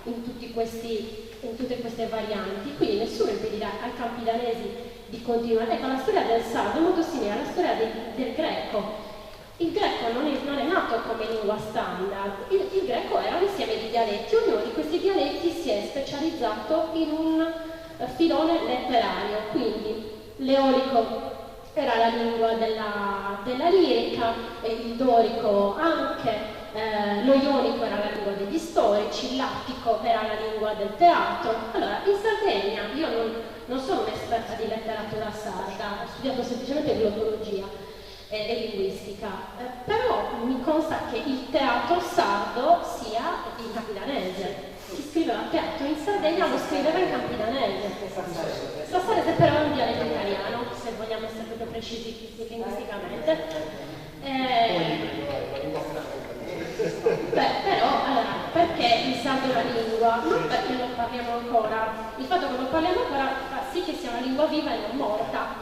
in tutte queste varianti, quindi nessuno impedirà ai campidanesi di continuare. Ecco, la storia del sardo è molto simile alla storia del greco. Il greco non è nato come lingua standard, il greco era un insieme di dialetti, ognuno di questi dialetti si è specializzato in un filone letterario, quindi l'eolico era la lingua della lirica, il dorico anche, lo ionico era la lingua degli storici, l'attico era la lingua del teatro. Allora, in Sardegna, io non sono un'esperta di letteratura sarda, ho studiato semplicemente glottologia e linguistica, però mi consta che il teatro sardo sia in capidanese. Chi scriveva teatro in Sardegna lo scriveva in campidanese. Sassarese però è un dialetto italiano, se vogliamo essere proprio precisi linguisticamente. Però, allora, perché il sardo è una lingua? Non perché lo parliamo ancora. Il fatto che lo parliamo ancora fa sì che sia una lingua viva e non morta.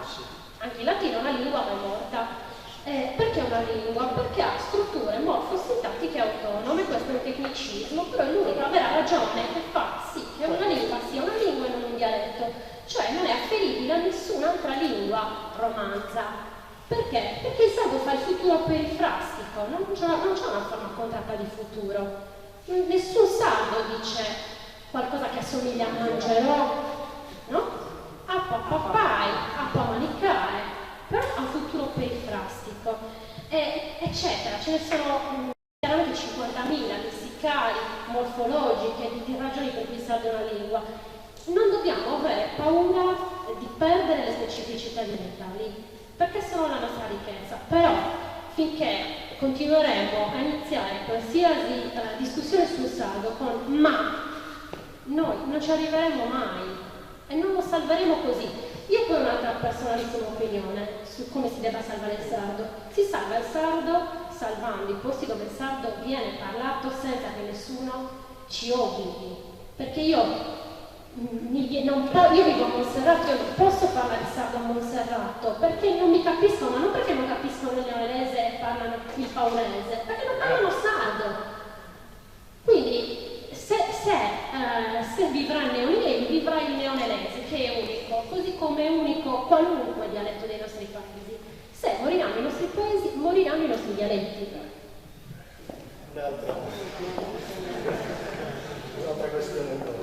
Anche il latino è una lingua ma è morta. Perché è una lingua? Perché ha strutture morfosintattiche autonome, questo è un tecnicismo, però è l'unica vera ragione che fa sì che una lingua sia una lingua e non un dialetto, cioè non è afferibile a nessun'altra lingua romanza. Perché? Perché il sardo fa il futuro perifrastico, non c'è una forma contratta di futuro. Nessun sardo dice qualcosa che assomiglia a mangerò, no? Appa papai, appa manicare. Però ha un futuro perifrastico, eccetera. Ce ne sono chiaramente 50.000 lessicali, morfologiche, di ragioni per cui serve una lingua. Non dobbiamo avere paura di perdere le specificità dialettali, perché sono la nostra ricchezza. Però, finché continueremo a iniziare qualsiasi discussione sul sardo con ma, noi non ci arriveremo mai e non lo salveremo così. Io poi ho un'altra personalissima opinione su come si debba salvare il sardo. Si salva il sardo salvando i posti dove il sardo viene parlato senza che nessuno ci obblighi. Perché io vivo a Monserrato, io non posso parlare sardo a Monserrato perché non mi capiscono, ma non perché non capiscono il neolese e parlano il paurese, perché non parlano sardo. Quindi se vivrà il neonese, vivrà il neonelese. che è unico, così come è unico qualunque dialetto dei nostri paesi. Se moriranno i nostri paesi, moriranno i nostri dialetti. Un'altra questione.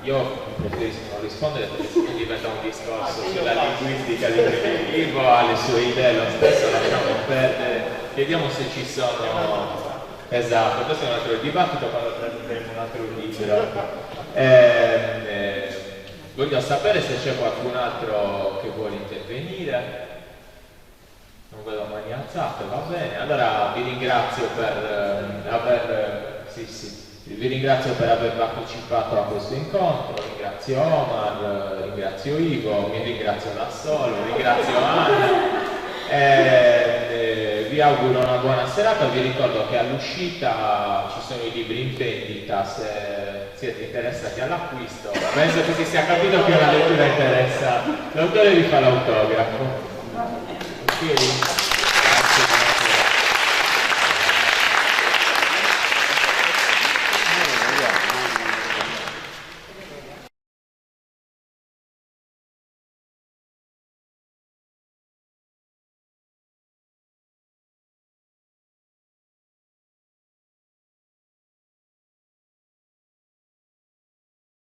Io preferisco non rispondere perché se diventa un discorso sulla linguistica di Primitivo, alle sue idee, lo stesso lasciamo perdere. Chiediamo se ci sono... Esatto, questo è un altro dibattito quando prenderemo un altro libro. Voglio sapere se c'è qualcun altro che vuole intervenire. Non vedo mani alzate, va bene. Allora vi ringrazio per vi ringrazio per aver partecipato a questo incontro, ringrazio Omar, ringrazio Ivo, mi ringrazio da solo, ringrazio Anna. Vi auguro una buona serata, vi ricordo che all'uscita ci sono i libri in vendita se siete interessati all'acquisto. Penso che si sia capito che una lettura interessa. L'autore vi fa l'autografo.